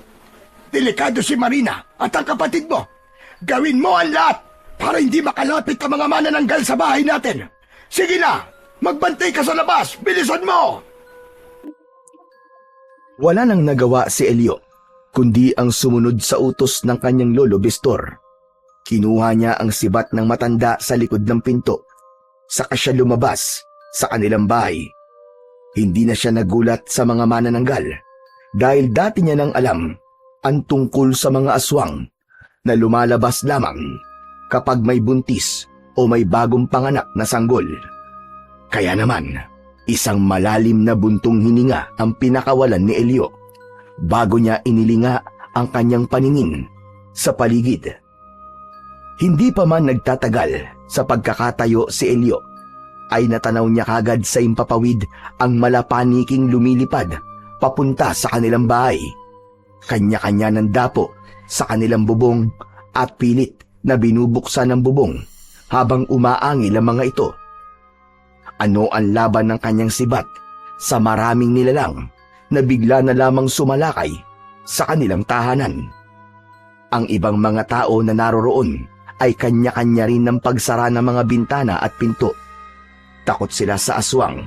Delikado si Marina at ang kapatid mo. Gawin mo ang lahat para hindi makalapit ang mga manananggal sa bahay natin. Sige na, magbantay ka sa labas. Bilisan mo! Wala nang nagawa si Elio, kundi ang sumunod sa utos ng kanyang lolo Bestor. Kinuha niya ang sibat ng matanda sa likod ng pinto, saka siya lumabas sa kanilang bahay. Hindi na siya nagulat sa mga manananggal dahil dati niya nang alam ang tungkol sa mga aswang na lumalabas lamang kapag may buntis o may bagong panganak na sanggol. Kaya naman, isang malalim na buntong hininga ang pinakawalan ni Elio bago niya inilinga ang kanyang paningin sa paligid. Hindi pa man nagtatagal sa pagkakatayo si Elio, ay natanaw niya kagad sa impapawid ang malapaniking lumilipad papunta sa kanilang bahay. Kanya-kanya ng dapo sa kanilang bubong at pilit na binubuksan ng bubong habang umaangil ang mga ito. Ano ang laban ng kanyang sibat sa maraming nilalang na bigla na lamang sumalakay sa kanilang tahanan? Ang ibang mga tao na naroroon ay kanya-kanya rin ng pagsara ng mga bintana at pinto. Takot sila sa aswang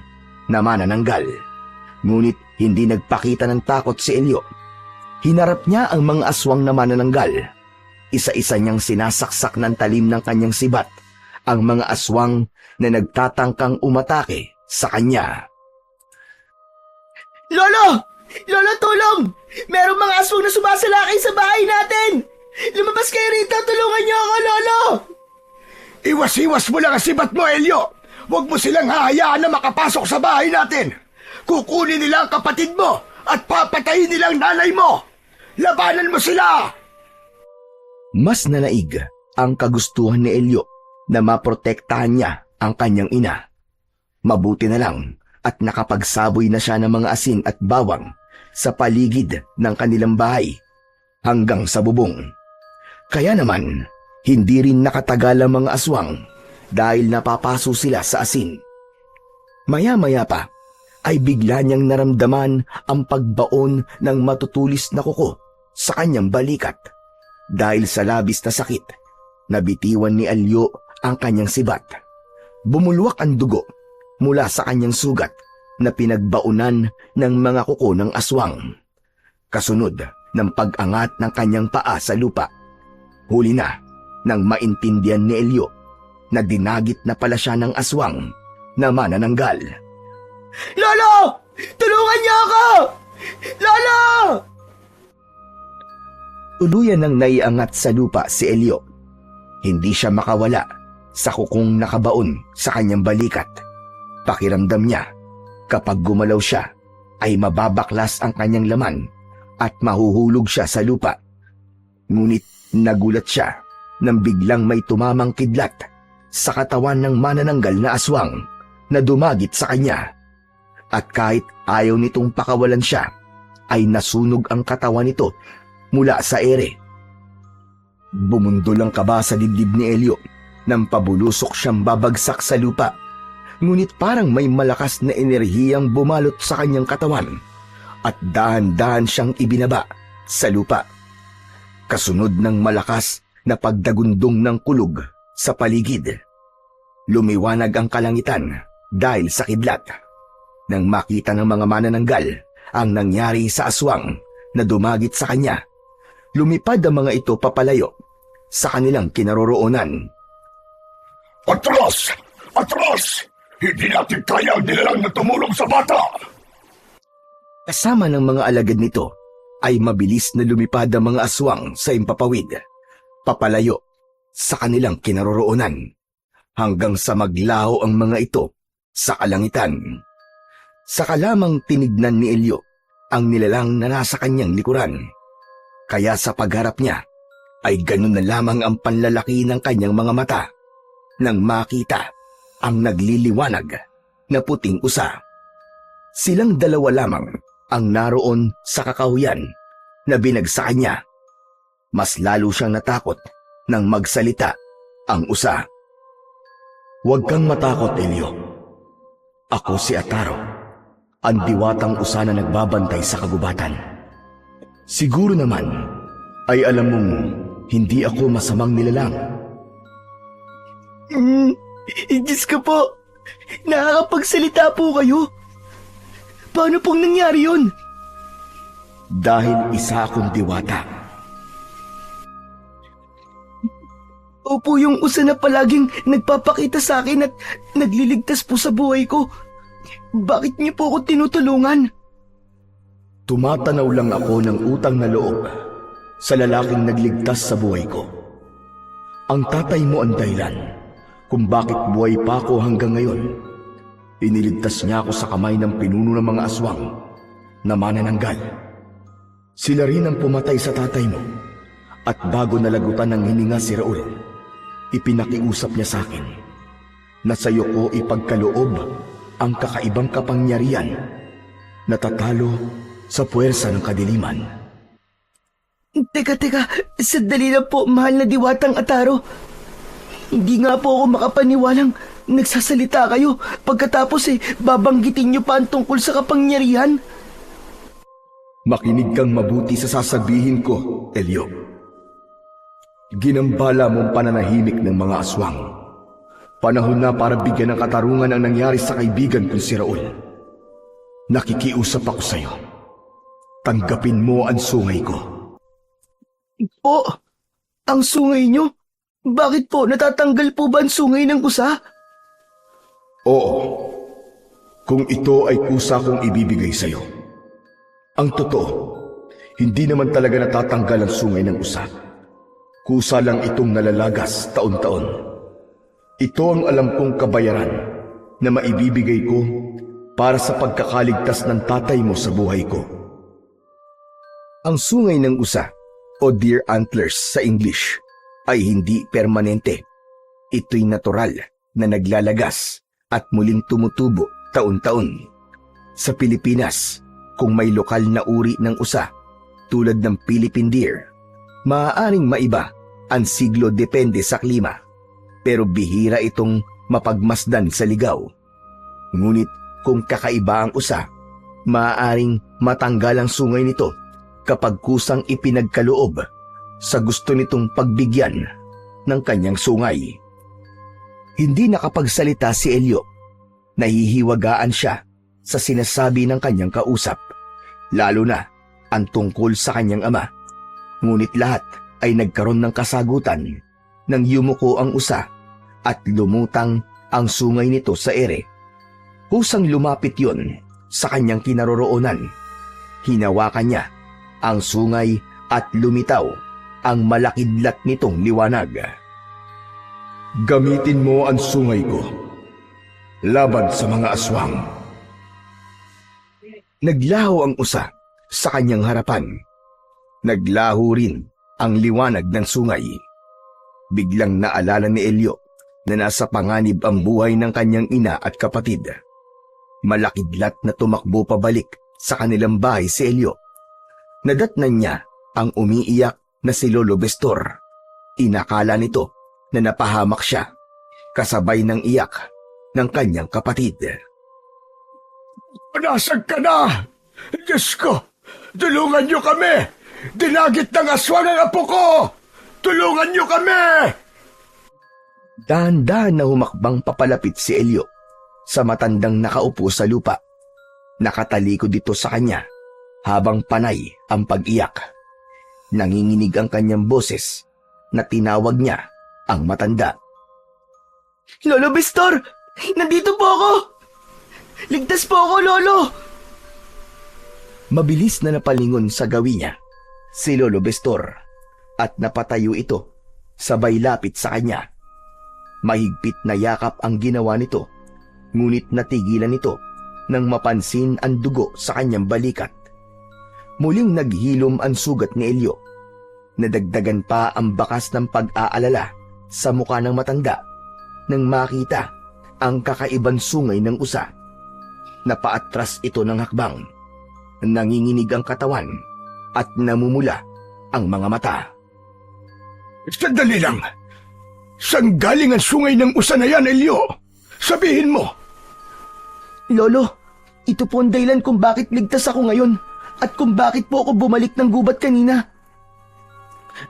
na manananggal. Ngunit hindi nagpakita ng takot si Elio. Hinarap niya ang mga aswang na manananggal. Isa-isa niyang sinasaksak ng talim ng kanyang sibat ang mga aswang na nagtatangkang umatake sa kanya. Lolo! Lolo, tulong! Merong mga aswang na sumasalakay sa bahay natin! Lumabas kayo rito! Tulungan niyo ako, Lolo! Iwas-iwas mo lang ang sibat mo, Elio! Huwag mo silang hahayaan na makapasok sa bahay natin! Kukunin nila ang kapatid mo at papatayin nilang nanay mo! Labanan mo sila! Mas nanaig ang kagustuhan ni Elio na maprotektahan niya ang kanyang ina. Mabuti na lang at nakapagsaboy na siya ng mga asin at bawang sa paligid ng kanilang bahay hanggang sa bubong. Kaya naman, hindi rin nakatagal ang mga aswang dahil napapaso sila sa asin. Maya-maya pa ay bigla niyang naramdaman ang pagbaon ng matutulis na kuko sa kanyang balikat. Dahil sa labis na sakit, nabitiwan ni Elio ang kanyang sibat. Bumulwak ang dugo mula sa kanyang sugat na pinagbaunan ng mga kuko ng aswang. Kasunod ng pag-angat ng kanyang paa sa lupa. Huli na nang maintindihan ni Elio na dinagit na pala siya ng aswang na manananggal. Lolo! Tulungan niyo ako! Lolo! Tuluyan nang naiangat sa lupa si Elio. Hindi siya makawala sa kukong nakabaon sa kanyang balikat. Pakiramdam niya Kapag gumalaw siya, ay mababaklas ang kanyang laman at mahuhulog siya sa lupa. Ngunit nagulat siya nang biglang may tumamang kidlat sa katawan ng manananggal na aswang na dumagit sa kanya. At kahit ayaw nitong pakawalan siya, ay nasunog ang katawan nito mula sa ere. Bumundol ang kaba sa dibdib ni Elio nang pabulusok siyang babagsak sa lupa. Ngunit parang may malakas na enerhiyang bumalot sa kanyang katawan at dahan-dahan siyang ibinaba sa lupa. Kasunod ng malakas na pagdagundong ng kulog sa paligid. Lumiwanag ang kalangitan dahil sa kidlat. Nang makita ng mga manananggal ang nangyari sa aswang na dumagit sa kanya, lumipad ang mga ito papalayo sa kanilang kinaroroonan. Atras! Atras! Hindi natin kaya ang nilalang na tumulong sa bata! Kasama ng mga alagad nito ay mabilis na lumipad ang mga aswang sa impapawid, papalayo sa kanilang kinaroroonan, hanggang sa maglaho ang mga ito sa kalangitan. Saka lamang tinignan ni Elio ang nilalang na nasa kanyang likuran. Kaya sa pagharap niya ay ganun na lamang ang panlalaki ng kanyang mga mata nang makita ang nagliliwanag na puting usa. Silang dalawa lamang ang naroon sa kakahuyan na binagsakan niya. Mas lalo siyang natakot nang magsalita ang usa. "Huwag kang matakot, Elio. Ako si Ataro, ang diwatang usa na nagbabantay sa kagubatan. Siguro naman ay alam mong hindi ako masamang nilalang." Diyos ko po, nakakapagsalita po kayo. Paano pong nangyari yun? "Dahil isa akong diwata." Opo, yung usa na palaging nagpapakita sa akin at nagliligtas po sa buhay ko. Bakit niyo po ako tinutulungan? "Tumatanaw lang ako ng utang na loob sa lalaking nagligtas sa buhay ko. Ang tatay mo ang dahilan kung bakit buhay pa ako hanggang ngayon. Iniligtas niya ako sa kamay ng pinuno ng mga aswang na manananggal. Sila rin ang pumatay sa tatay mo, at bago nalagutan ng hininga si Raul, ipinakiusap niya sa akin na sa iyo ko ipagkaloob ang kakaibang kapangyarihan na tatalo sa puwersa ng kadiliman." Teka, sandali lang po, mahal na diwatang Ataro. Hindi nga po ako makapaniwalang nagsasalita kayo pagkatapos babanggitin niyo pa ang tungkol sa kapangyarihan. "Makinig kang mabuti sa sasabihin ko, Elio. Ginambala mong pananahimik ng mga aswang. Panahon na para bigyan ng katarungan ang nangyari sa kaibigan kong si Raul. Nakikiusap ako sa iyo. Tanggapin mo ang sungay ko." Po, ang sungay niyo? Bakit po? Natatanggal po ba ang sungay ng usa? "Oo, kung ito ay kusa kong ibibigay sa iyo. Ang totoo, hindi naman talaga natatanggal ang sungay ng usa. Kusa lang itong nalalagas taon-taon. Ito ang alam kong kabayaran na maibibigay ko para sa pagkakaligtas ng tatay mo sa buhay ko." Ang sungay ng usa, o deer antlers sa English, ay hindi permanente. Ito'y natural na naglalagas at muling tumutubo taon-taon. Sa Pilipinas, kung may lokal na uri ng usa, tulad ng Philippine deer, maaaring maiba ang siglo depende sa klima, pero bihira itong mapagmasdan sa ligaw. Ngunit kung kakaiba ang usa, maaaring matanggal ang sungay nito kapag kusang ipinagkaloob sa gusto nitong pagbigyan ng kanyang sungay. Hindi nakapagsalita si Elio. Nahihiwagaan siya sa sinasabi ng kanyang kausap, lalo na ang tungkol sa kanyang ama. Ngunit lahat ay nagkaroon ng kasagutan nang yumuko ang usa at lumutang ang sungay nito sa ere. Kusang lumapit yon sa kanyang kinaroroonan. Hinawakan niya ang sungay at lumitaw ang malakidlat nitong liwanag. "Gamitin mo ang sungay ko laban sa mga aswang. Naglaho ang usa sa kanyang harapan. Naglaho rin ang liwanag ng sungay. Biglang naalala ni Elio na nasa panganib ang buhay ng kanyang ina at kapatid. Malakidlat na tumakbo pabalik sa kanilang bahay si Elio. Nadatnan niya ang umiiyak na si Lolo Bestor. Inakala nito na napahamak siya, kasabay ng iyak ng kanyang kapatid. Nasaan ka na? Diyos ko, tulungan niyo kami! Dinagit ng aswang ang apo ko! Tulungan niyo kami! Dahan-dahan na humakbang papalapit si Elio sa matandang nakaupo sa lupa. Nakatalikod dito sa kanya habang panay ang pag-iyak. Nanginginig ang kanyang boses na tinawag niya ang matanda. Lolo Bestor! Nandito po ako! Ligtas po ako, Lolo! Mabilis na napalingon sa gawi niya si Lolo Bestor at napatayo ito sabay lapit sa kanya. Mahigpit na yakap ang ginawa nito, ngunit natigilan nito nang mapansin ang dugo sa kanyang balikat. Muling naghilom ang sugat ni Elio. Nadagdagan pa ang bakas ng pag-aalala sa mukha ng matanda nang makita ang kakaibang sungay ng usa. Napaatras ito ng hakbang. Nanginginig ang katawan at namumula ang mga mata. Sandali lang! Saan galing ang sungay ng usa na yan, Elio? Sabihin mo! Lolo, ito po ang dahilan kung bakit ligtas ako ngayon at kung bakit po ako bumalik ng gubat kanina.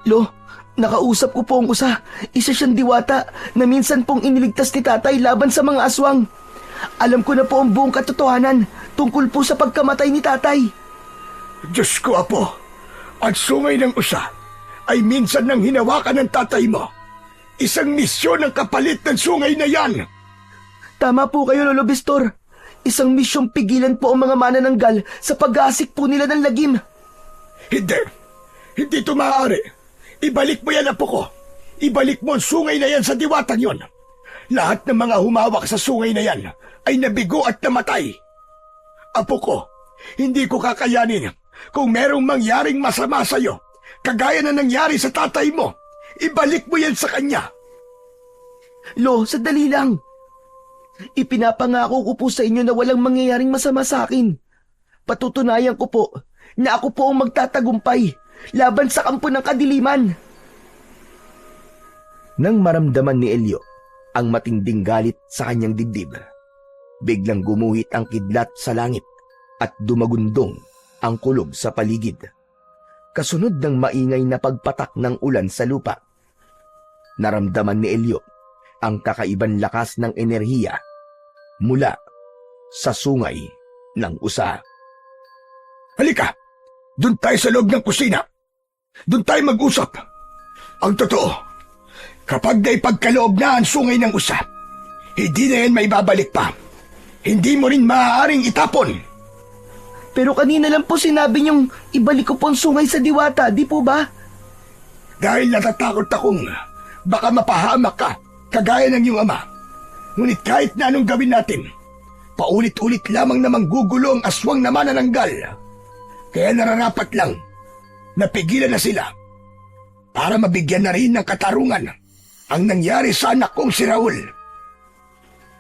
Lo, nakausap ko po ang usa. Isa siyang diwata na minsan pong iniligtas ni tatay laban sa mga aswang. Alam ko na po ang buong katotohanan tungkol po sa pagkamatay ni tatay. Diyos ko, apo! Ang sungay ng usa ay minsan nang hinawakan ng tatay mo. Isang misyon ang kapalit ng sungay na yan! Tama po kayo, Lolo Bestor. Isang misyong pigilan po ang mga manananggal sa pag-aasik po nila ng lagim. Hindi! Hindi ito maaari! Ibalik mo yan, apo ko! Ibalik mo ang sungay na yan sa diwatang yon! Lahat ng mga humawak sa sungay na yan ay nabigo at namatay! Apo ko, hindi ko kakayanin kung merong mangyaring masama sa'yo, kagaya na nangyari sa tatay mo. Ibalik mo yan sa kanya! Lo, sandali lang. Ipinapangako ko po sa inyo na walang mangyayaring masama sa akin. Patutunayan ko po na ako po ang magtatagumpay laban sa kampo ng kadiliman. Nang maramdaman ni Elio ang matinding galit sa kanyang dibdib, biglang gumuhit ang kidlat sa langit at dumagundong ang kulog sa paligid. Kasunod ng maingay na pagpatak ng ulan sa lupa, naramdaman ni Elio ang kakaibang lakas ng enerhiya mula sa sungay ng usa. Halika! Doon tayo sa loob ng kusina. Doon tayo mag-usap. Ang totoo, kapag naipagkaloob na ang sungay ng usa, hindi na yan maibabalik pa. Hindi mo rin maaaring itapon. Pero kanina lang po sinabi niyong ibalik ko po ang sungay sa diwata, di po ba? Dahil natatakot akong baka mapahamak ka, kagaya ng iyong ama. Ngunit kahit na anong gawin natin, paulit-ulit lamang na manggugulo ang aswang na manananggal. Kaya nararapat lang na pigilan na sila para mabigyan na rin ng katarungan ang nangyari sa anak kong si Raul.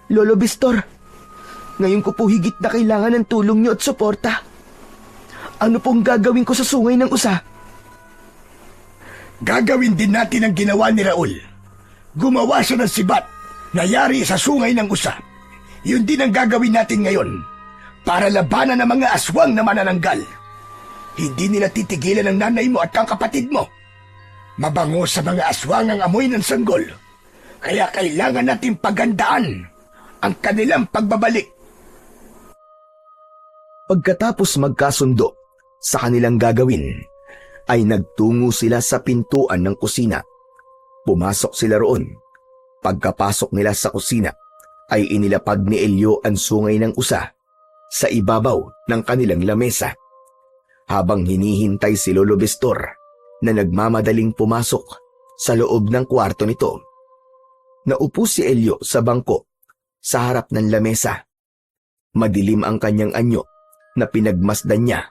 Lolo Bestor, ngayon ko po higit na kailangan ng tulong niyo at suporta. Ano pong gagawin ko sa sungay ng usa? Gagawin din natin ang ginawa ni Raul. Gumawa siya ng sibat na yari sa sungay ng usa. Yun din ang gagawin natin ngayon para labanan ang mga aswang na manananggal. Hindi nila titigilan ang nanay mo at ang kapatid mo. Mabango sa mga aswang ang amoy ng sanggol. Kaya kailangan natin pagandaan ang kanilang pagbabalik. Pagkatapos magkasundo sa kanilang gagawin, ay nagtungo sila sa pintuan ng kusina. Pumasok sila roon. Pagkapasok nila sa kusina, ay inilapag ni Elio ang sungay ng usa sa ibabaw ng kanilang lamesa. Habang hinihintay si Lolo Bestor na nagmamadaling pumasok sa loob ng kwarto nito, naupo si Elio sa bangko sa harap ng lamesa. Madilim ang kanyang anyo na pinagmasdan niya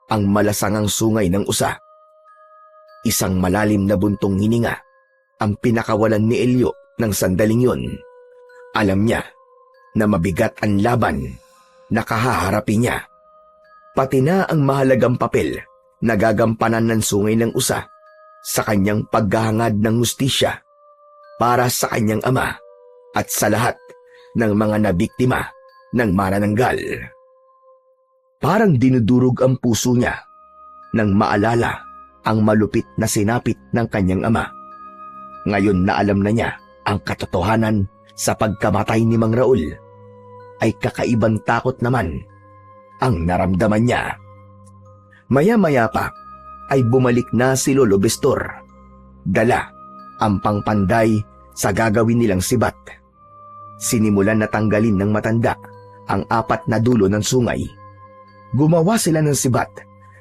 ang malasangang sungay ng usa. Isang malalim na buntong hininga ang pinakawalan ni Elio ng sandaling yun. Alam niya na mabigat ang laban na kahaharapin niya. Pati na ang mahalagang papel na gagampanan ng sungay ng usa sa kanyang paghahangad ng hustisya para sa kanyang ama at sa lahat ng mga nabiktima ng manananggal. Parang dinudurog ang puso niya nang maalala ang malupit na sinapit ng kanyang ama. Ngayon na alam na niya ang katotohanan sa pagkamatay ni Mang Raul, ay kakaibang takot naman ang naramdaman niya. Maya-maya pa ay bumalik na si Lolo Bestor. Dala ang pangpanday sa gagawin nilang sibat. Sinimulan na tanggalin ng matanda ang 4 na dulo ng sungay. Gumawa sila ng sibat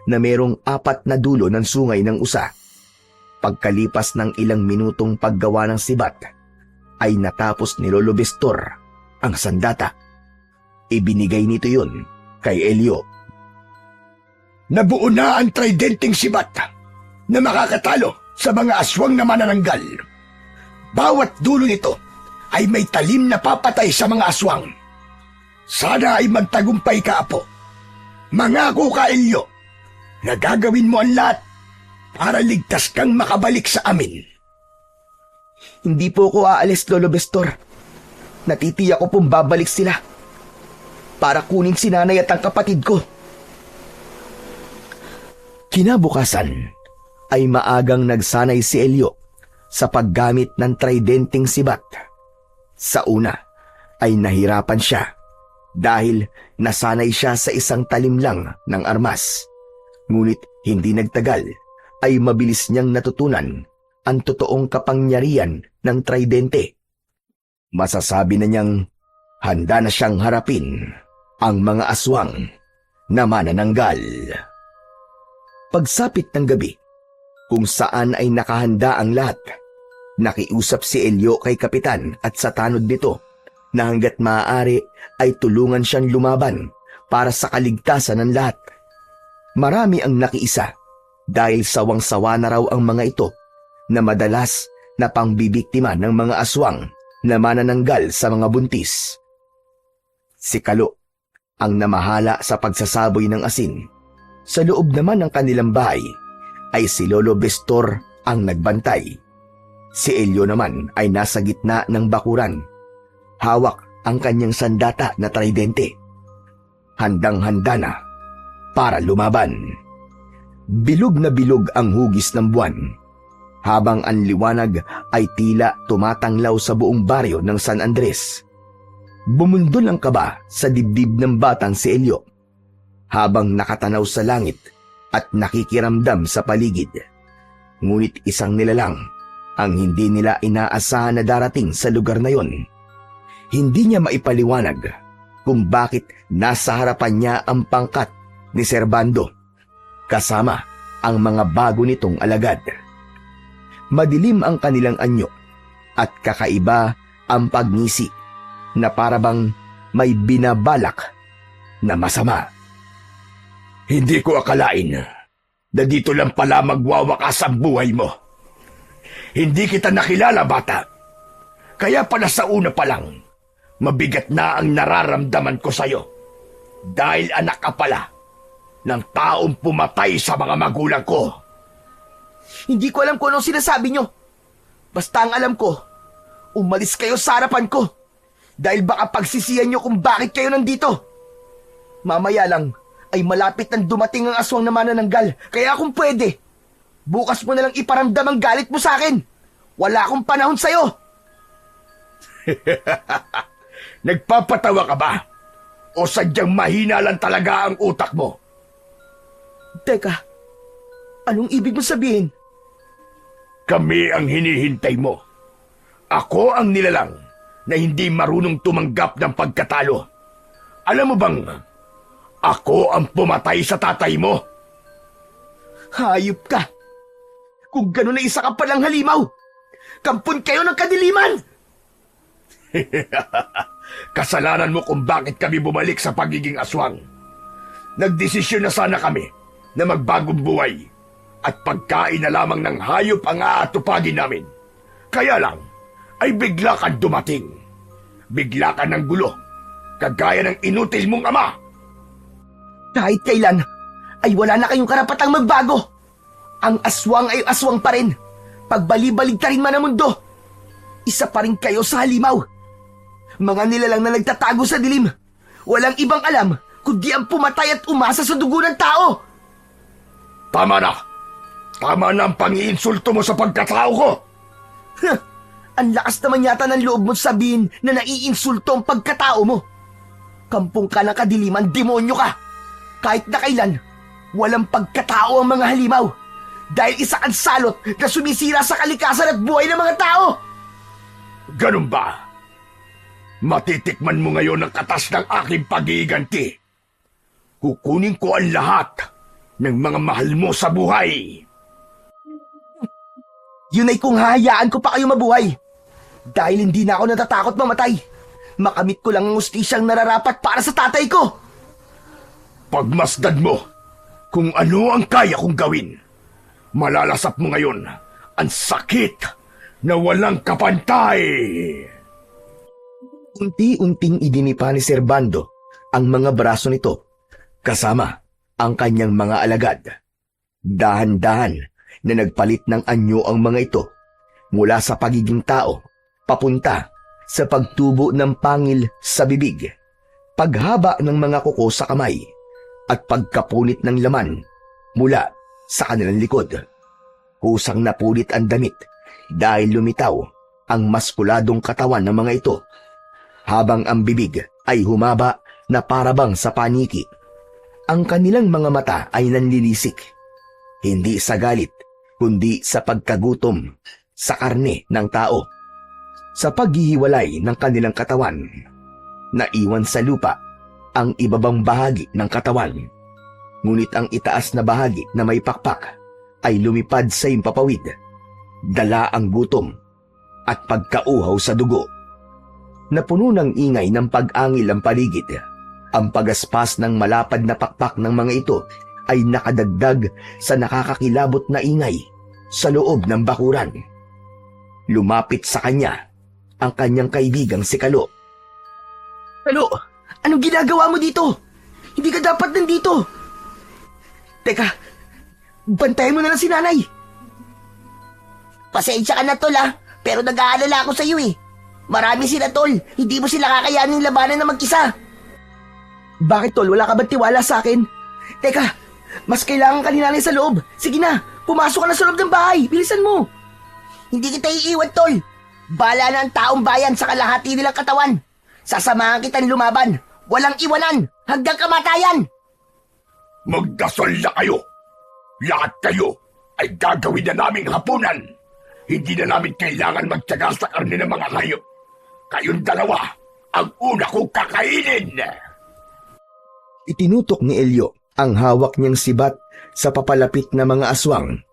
na merong 4 na dulo ng sungay ng usa. Pagkalipas ng ilang minutong paggawa ng sibat, ay natapos ni Lolo Bestor ang sandata. Ibinigay nito yun kay Elio. Nabuo na ang tridenteng sibat na makakatalo sa mga aswang na manananggal. Bawat dulo nito ay may talim na papatay sa mga aswang. Sana ay magtagumpay ka, Apo. Mangako ka, Elio, na gagawin mo ang lahat para ligtas kang makabalik sa amin. Hindi po ako aalis, Lolo Bestor. Natitiyak ko pong babalik sila para kunin si nanay at ang kapatid ko. Kinabukasan ay maagang nagsanay si Elio sa paggamit ng tridenteng sibat. Sa una ay nahirapan siya dahil nasanay siya sa isang talim lang ng armas. Ngunit hindi nagtagal ay mabilis niyang natutunan ang totoong kapangyarihan ng tridente. Masasabi na niyang handa na siyang harapin ang mga aswang na manananggal. Pagsapit ng gabi, kung saan ay nakahanda ang lahat, nakiusap si Elio kay Kapitan at sa tanod nito na hanggat maaari ay tulungan siyang lumaban para sa kaligtasan ng lahat. Marami ang nakiisa dahil sawang-sawa na raw ang mga ito na madalas na pangbibiktima ng mga aswang na manananggal sa mga buntis. Si Kalo ang namahala sa pagsasaboy ng asin. Sa loob naman ng kanilang bahay ay si Lolo Bestor ang nagbantay. Si Elio naman ay nasa gitna ng bakuran. Hawak ang kanyang sandata na tridente. Handang-handa na para lumaban. Bilog na bilog ang hugis ng buwan, habang ang liwanag ay tila tumatanglaw sa buong baryo ng San Andres. Bumundol ang kaba sa dibdib ng batang si Elio, habang nakatanaw sa langit at nakikiramdam sa paligid. Ngunit isang nilalang ang hindi nila inaasahan na darating sa lugar na yon. Hindi niya maipaliwanag kung bakit nasa harapan niya ang pangkat ni Servando, kasama ang mga bago nitong alagad. Madilim ang kanilang anyo at kakaiba ang pagngisi na parabang may binabalak na masama. Hindi ko akalain na dito lang pala magwawakas ang buhay mo. Hindi kita nakilala, bata. Kaya pala sa una pa lang, mabigat na ang nararamdaman ko sa'yo. Dahil anak ka pala ng taong pumatay sa mga magulang ko. Hindi ko alam kung anong sinasabi nyo. Basta ang alam ko, umalis kayo sa harapan ko. Dahil baka pagsisiyan nyo kung bakit kayo nandito. Mamaya lang ay malapit nang dumating ang aswang na manananggal. Kaya kung pwede, bukas mo na lang iparamdam ang galit mo sa akin. Wala akong panahon sa'yo. Nagpapatawa ka ba? O sadyang mahina lang talaga ang utak mo? Teka, anong ibig mo sabihin? Kami ang hinihintay mo. Ako ang nilalang na hindi marunong tumanggap ng pagkatalo. Alam mo bang, ako ang pumatay sa tatay mo? Hayop ka! Kung gano'n na isa ka palang halimaw, kampon kayo ng kadiliman! Kasalanan mo kung bakit kami bumalik sa pagiging aswang. Nagdesisyon na sana kami na magbagong buhay at pagkain na lamang ng hayop ang aatupagin namin. Kaya lang, ay bigla kang dumating. Bigla ka ng gulo, kagaya ng inutil mong ama. Kahit kailan, ay wala na kayong karapatang magbago. Ang aswang ay aswang pa rin. Pagbali-baligtarin man ang mundo, isa pa rin kayo sa halimaw. Mga nilalang na nagtatago sa dilim. Walang ibang alam kundi ang pumatay at umasa sa dugo ng tao. Tama na! Tama na ang pangiinsulto mo sa pagkatao ko! Huh, ang lakas naman yata ng loob mo sabihin na naiinsulto ang pagkatao mo. Kampong ka ng kadiliman, demonyo ka. Kahit na kailan, walang pagkatao ang mga halimaw. Dahil isa kang salot na sumisira sa kalikasan at buhay ng mga tao. Ganun ba? Matitikman mo ngayon ang katas ng aking pag-iiganti. Kukunin ko ang lahat ng mga mahal mo sa buhay. Yun ay kung hahayaan ko pa kayo mabuhay. Dahil hindi na ako natatakot mamatay. Makamit ko lang ang ustisyang nararapat para sa tatay ko. Pagmasdan mo kung ano ang kaya kong gawin. Malalasap mo ngayon ang sakit na walang kapantay. Unti-unting idinipa ni Servando ang mga braso nito kasama ang kanyang mga alagad. Dahan-dahan na nagpalit ng anyo ang mga ito mula sa pagiging tao papunta sa pagtubo ng pangil sa bibig, paghaba ng mga kuko sa kamay, at pagkapunit ng laman mula sa kanilang likod. Kusang napunit ang damit dahil lumitaw ang maskuladong katawan ng mga ito, habang ang bibig ay humaba na parabang sa paniki. Ang kanilang mga mata ay nanlilisik, hindi sa galit, kundi sa pagkagutom sa karne ng tao. Sa paghihiwalay ng kanilang katawan, naiwan sa lupa ang ibabang bahagi ng katawan. Ngunit ang itaas na bahagi na may pakpak ay lumipad sa impapawid. Dala ang gutom at pagkauhaw sa dugo. Napuno ng ingay ng pag-angil ang paligid. Ang pagaspas ng malapad na pakpak ng mga ito ay nakadagdag sa nakakakilabot na ingay sa loob ng bakuran. Lumapit sa kanya ang kanyang kaibigang si Kalo. Kalo, anong ginagawa mo dito? Hindi ka dapat nandito. Teka, bantayan mo na lang si nanay. Pasensya ka na, tol, ha? Pero nag-aalala ako sa iyo, eh. Marami sila, tol. Hindi mo sila kakayanin labanan na mag-isa. Bakit, tol? Wala ka ba tiwala sa akin? Teka, mas kailangan ka ni nanay sa loob. Sige na, pumasok ka na sa loob ng bahay. Bilisan mo. Hindi kita iiwan, tol. Bala na ang taong bayan sa kalahati nilang katawan. Sasamahan kitang lumaban. Walang iwanan hanggang kamatayan. Magdasal na kayo. Lahat kayo ay gagawin na naming hapunan. Hindi na namin kailangan magtyaga sa karne ng mga hayop. Kayong dalawa ang una kong kakainin. Itinutok ni Elio ang hawak niyang sibat sa papalapit na mga aswang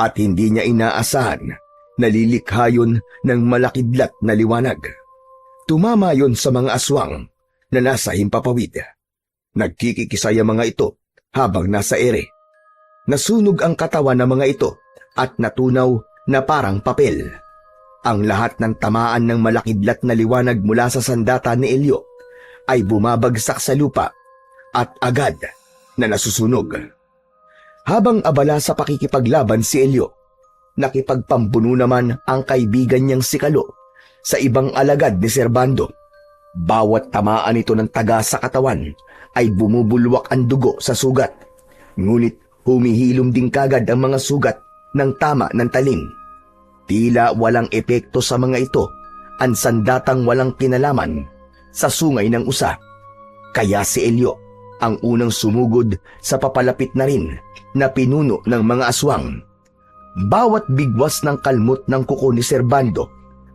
at hindi niya inaasahan na lilikha yun ng malakidlat na liwanag. Tumama yon sa mga aswang na nasa himpapawid. Nagkikikisay ang mga ito habang nasa ere. Nasunog ang katawan ng mga ito at natunaw na parang papel. Ang lahat ng tamaan ng malakidlat na liwanag mula sa sandata ni Elio ay bumabagsak sa lupa at agad na nasusunog. Habang abala sa pakikipaglaban si Elio, nakipagpambuno naman ang kaibigan niyang si Kalo sa ibang alagad ni Servando. Bawat tamaan nito ng taga sa katawan ay bumubulwak ang dugo sa sugat. Ngunit humihilom din kagad ang mga sugat ng tama ng talim. Tila walang epekto sa mga ito ang sandatang walang kinalaman sa sungay ng usa. Kaya si Elio ang unang sumugod sa papalapit na rin na pinuno ng mga aswang. Bawat bigwas ng kalmot ng kuko ni Servando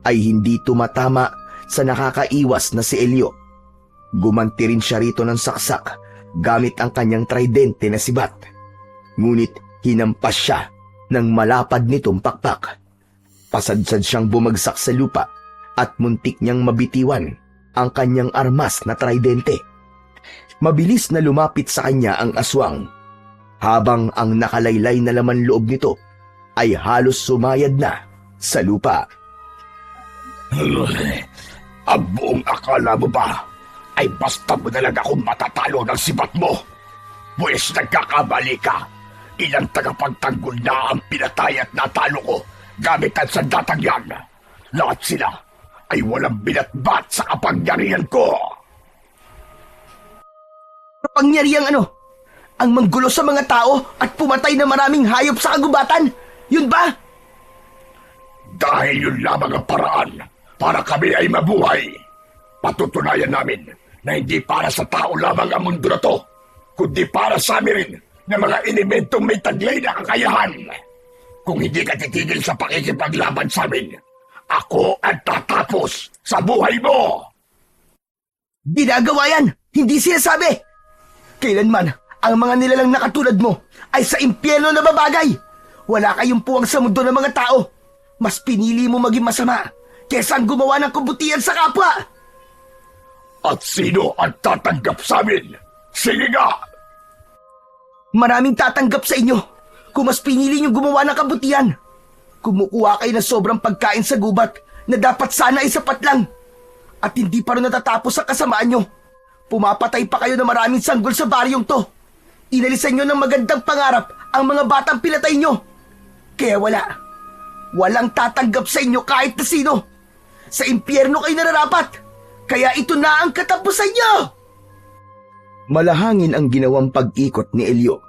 ay hindi tumatama sa nakakaiwas na si Elio. Gumanti rin siya rito ng saksak gamit ang kanyang tridente na sibat. Ngunit hinampas siya ng malapad nitong pakpak. Pasadsad siyang bumagsak sa lupa at muntik niyang mabitiwan ang kanyang armas na tridente. Mabilis na lumapit sa kanya ang aswang, habang ang nakalaylay na laman loob nito ay halos sumayad na sa lupa. Ang buong akala mo ba ay basta mo na lang akong matatalo ng sibat mo? Pues nagkakamali ka. Ilang tagapagtanggol na ang pinatay at natalo ko gamit ang sandatang yan. Lahat sila ay walang binatbat sa kapangyarihan ko. Kapangyarihang ano? Ang manggulo sa mga tao at pumatay na maraming hayop sa kagubatan? Yun ba? Dahil yun lamang ang paraan para kami ay mabuhay. Patutunayan namin na hindi para sa tao lamang ang mundo na to, kundi para sa amin rin na mga elementong may taglay na kakayahan. Kung hindi ka titigil sa pakikipaglaban sa amin, ako ang tatapos sa buhay mo! Ginagawa yan! Hindi sinasabi! Kailanman, ang mga nilalang na katulad mo ay sa impyerno na babagay! Wala kayong puwang sa mundo ng mga tao! Mas pinili mo maging masama kesa ang gumawa ng kabutihan sa kapwa! At sino ang tatanggap sa amin? Sige nga! Maraming tatanggap sa inyo kung mas pinili nyo gumawa ng kabutihan. Kumukuha kayo ng sobrang pagkain sa gubat na dapat sana ay sapat lang. At hindi pa rin natatapos ang kasamaan nyo. Pumapatay pa kayo ng maraming sanggol sa baryong to. Inalisan nyo ng magandang pangarap ang mga batang pinatay nyo. Kaya walang tatanggap sa inyo kahit na sino. Sa impyerno kayo nararapat. Kaya ito na ang katapusan nyo! Malahangin ang ginawang pag-ikot ni Elio,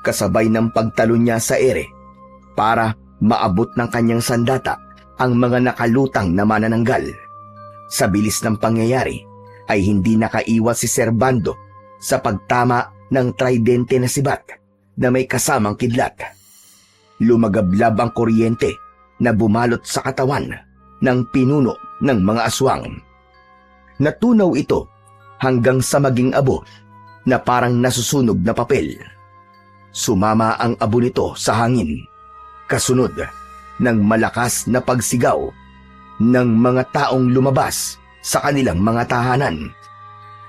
kasabay ng pagtalon niya sa ere para maabot ng kanyang sandata ang mga nakalutang na manananggal. Sa bilis ng pangyayari ay hindi nakaiwas si Servando sa pagtama ng tridente na sibat na may kasamang kidlat. Lumagablab ang kuryente na bumalot sa katawan ng pinuno ng mga aswang. Natunaw ito hanggang sa maging abo na parang nasusunog na papel. Sumama ang abo nito sa hangin, kasunod ng malakas na pagsigaw ng mga taong lumabas sa kanilang mga tahanan.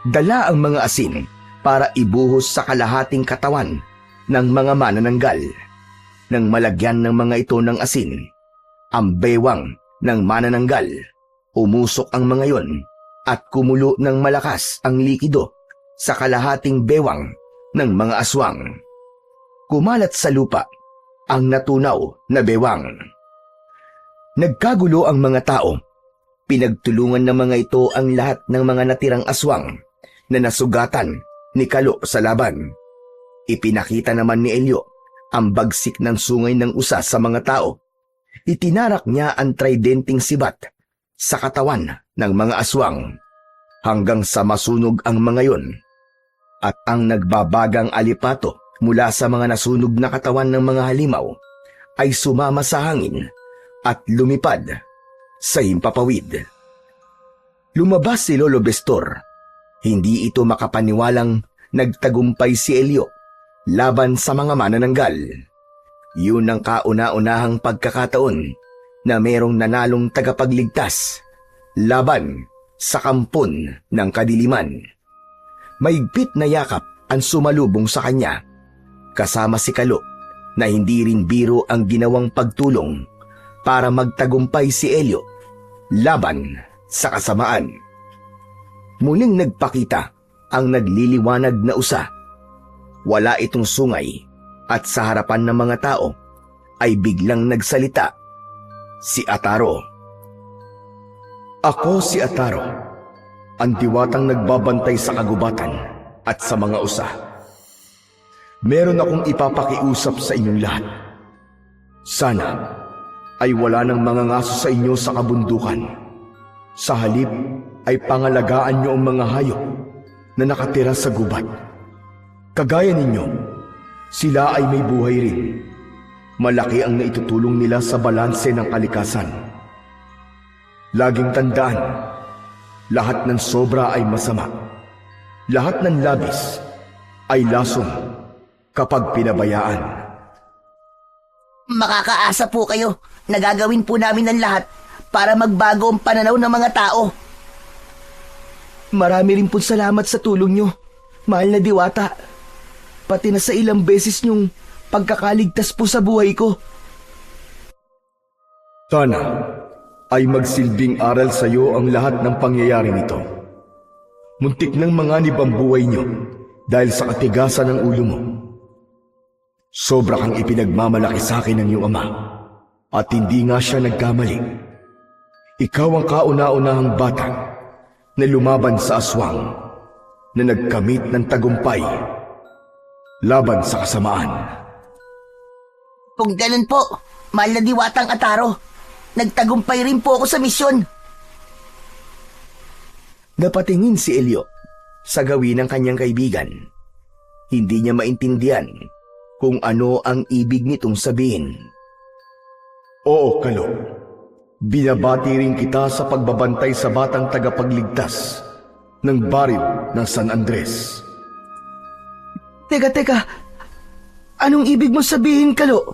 Dala ang mga asin para ibuhos sa kalahating katawan ng mga manananggal. Nang malagyan ng mga ito ng asin, ang bewang ng manananggal, umusok ang mga yon at kumulo ng malakas ang likido sa kalahating bewang ng mga aswang. Kumalat sa lupa ang natunaw na bewang. Nagkagulo ang mga tao. Pinagtulungan ng mga ito ang lahat ng mga natirang aswang na nasugatan ni Kalo sa laban. Ipinakita naman ni Elio ang bagsik ng sungay ng usa sa mga tao. Itinarak niya ang tridenteng sibat sa katawan ng mga aswang hanggang sa masunog ang mga yon. At ang nagbabagang alipato mula sa mga nasunog na katawan ng mga halimaw ay sumama sa hangin at lumipad sa himpapawid. Lumabas si Lolo Bestor. Hindi ito makapaniwalang nagtagumpay si Elio laban sa mga manananggal. Yun ang kauna-unahang pagkakataon na merong nanalong tagapagligtas laban sa kampon ng kadiliman. Maigpit na yakap ang sumalubong sa kanya, kasama si Kalo na hindi rin biro ang ginawang pagtulong para magtagumpay si Elio laban sa kasamaan. Muling nagpakita ang nagliliwanag na usa. Wala itong sungay at sa harapan ng mga tao ay biglang nagsalita si Ataro. Ako si Ataro, ang diwatang nagbabantay sa kagubatan at sa mga usa. Meron akong ipapakiusap sa inyong lahat. Sana ay wala nang mga ngaso sa inyo sa kabundukan. Sa halip ay pangalagaan niyo ang mga hayop na nakatira sa gubat. Kagaya ninyo, sila ay may buhay rin. Malaki ang naitutulong nila sa balanse ng kalikasan. Laging tandaan, lahat ng sobra ay masama. Lahat ng labis ay lason kapag pinabayaan. Makakaasa po kayo na gagawin po namin ang lahat para magbago ang pananaw ng mga tao. Marami rin po salamat sa tulong nyo. Mahal na Diwata, pati na sa ilang beses niyong pagkakaligtas po sa buhay ko. Sana ay magsilbing aral sa iyo ang lahat ng pangyayari nito. Muntik nang manganib ang buhay niyo dahil sa katigasan ng ulo mo. Sobra kang ipinagmamalaki sa akin ng iyong ama at hindi nga siya nagkamali. Ikaw ang kauna-unahang bata na lumaban sa aswang na nagkamit ng tagumpay laban sa kasamaan. Kung ganun po, mahal na Diwatang Ataro, nagtagumpay rin po ako sa misyon. Napatingin si Elio sa gawin ng kanyang kaibigan. Hindi niya maintindihan kung ano ang ibig nitong sabihin. Oo, Kalo. Binabati rin kita sa pagbabantay sa batang tagapagligtas ng baryo ng San Andres. Teka, anong ibig mo sabihin, Kalo?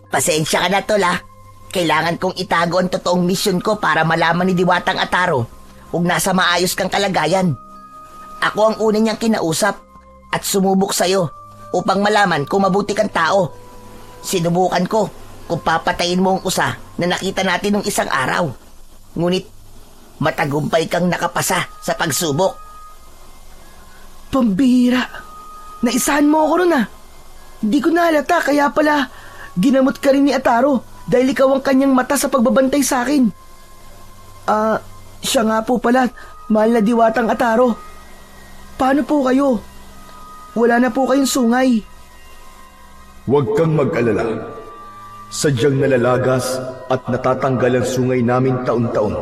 Pasensya ka na, Tol, ha? Kailangan kong itago ang totoong misyon ko para malaman ni Diwatang Ataro kung nasa maayos kang kalagayan. Ako ang una niyang kinausap at sumubok sa'yo upang malaman kung mabuti kang tao. Sinubukan ko kung papatayin mo ang usa na nakita natin nung isang araw. Ngunit matagumpay kang nakapasa sa pagsubok. Pambihira. Naisahan mo ako ron, ah. Hindi ko nahalata, kaya pala ginamot ka rin ni Ataro dahil ikaw ang kanyang mata sa pagbabantay sa akin. Siya nga po pala, mahal na Diwatang Ataro. Paano po kayo? Wala na po kayong sungay. Huwag kang mag-alala. Sadyang nalalagas at natatanggal ang sungay namin taon-taon.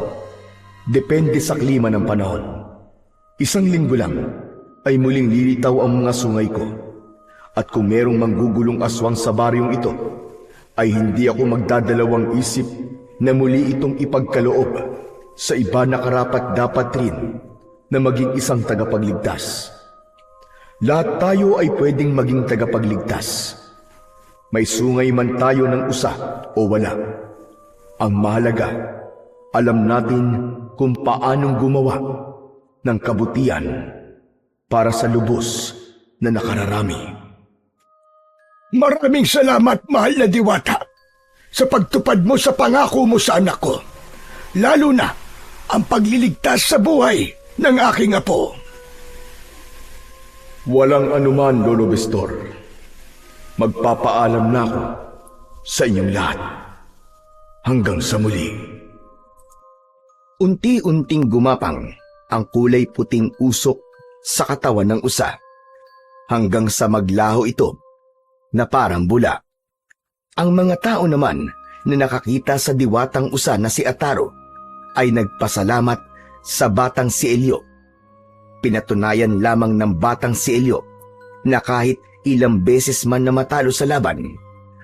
Depende sa klima ng panahon. Isang linggo lang ay muling lilitaw ang mga sungay ko. At kung merong manggugulong aswang sa baryong ito, ay hindi ako magdadalawang isip na muli itong ipagkaloob sa iba na karapat-dapat rin na maging isang tagapagligtas. Lahat tayo ay pwedeng maging tagapagligtas. May sungay man tayo ng usa o wala. Ang mahalaga, alam natin kung paanong gumawa ng kabutihan para sa lubos na nakararami. Maraming salamat, mahal na Diwata, sa pagtupad mo sa pangako mo sa anak ko. Lalo na ang pagliligtas sa buhay ng aking apo. Walang anuman, Lolo Bestor. Magpapaalam na ako sa inyong lahat. Hanggang sa muli. Unti-unting gumapang ang kulay puting usok sa katawan ng usa hanggang sa maglaho ito na parang bula. Ang mga tao naman na nakakita sa diwatang usa na si Ataro ay nagpasalamat sa batang si Elio. Pinatunayan lamang ng batang si Elio na kahit ilang beses man na matalo sa laban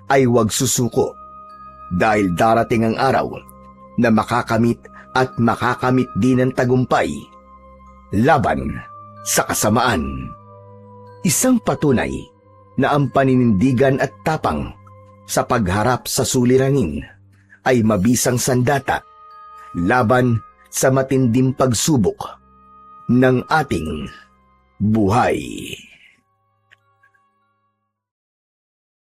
ay huwag susuko dahil darating ang araw na makakamit at makakamit din ng tagumpay laban sa kasamaan. Isang patunay na ang paninindigan at tapang sa pagharap sa suliranin ay mabisang sandata laban sa matinding pagsubok ng ating buhay.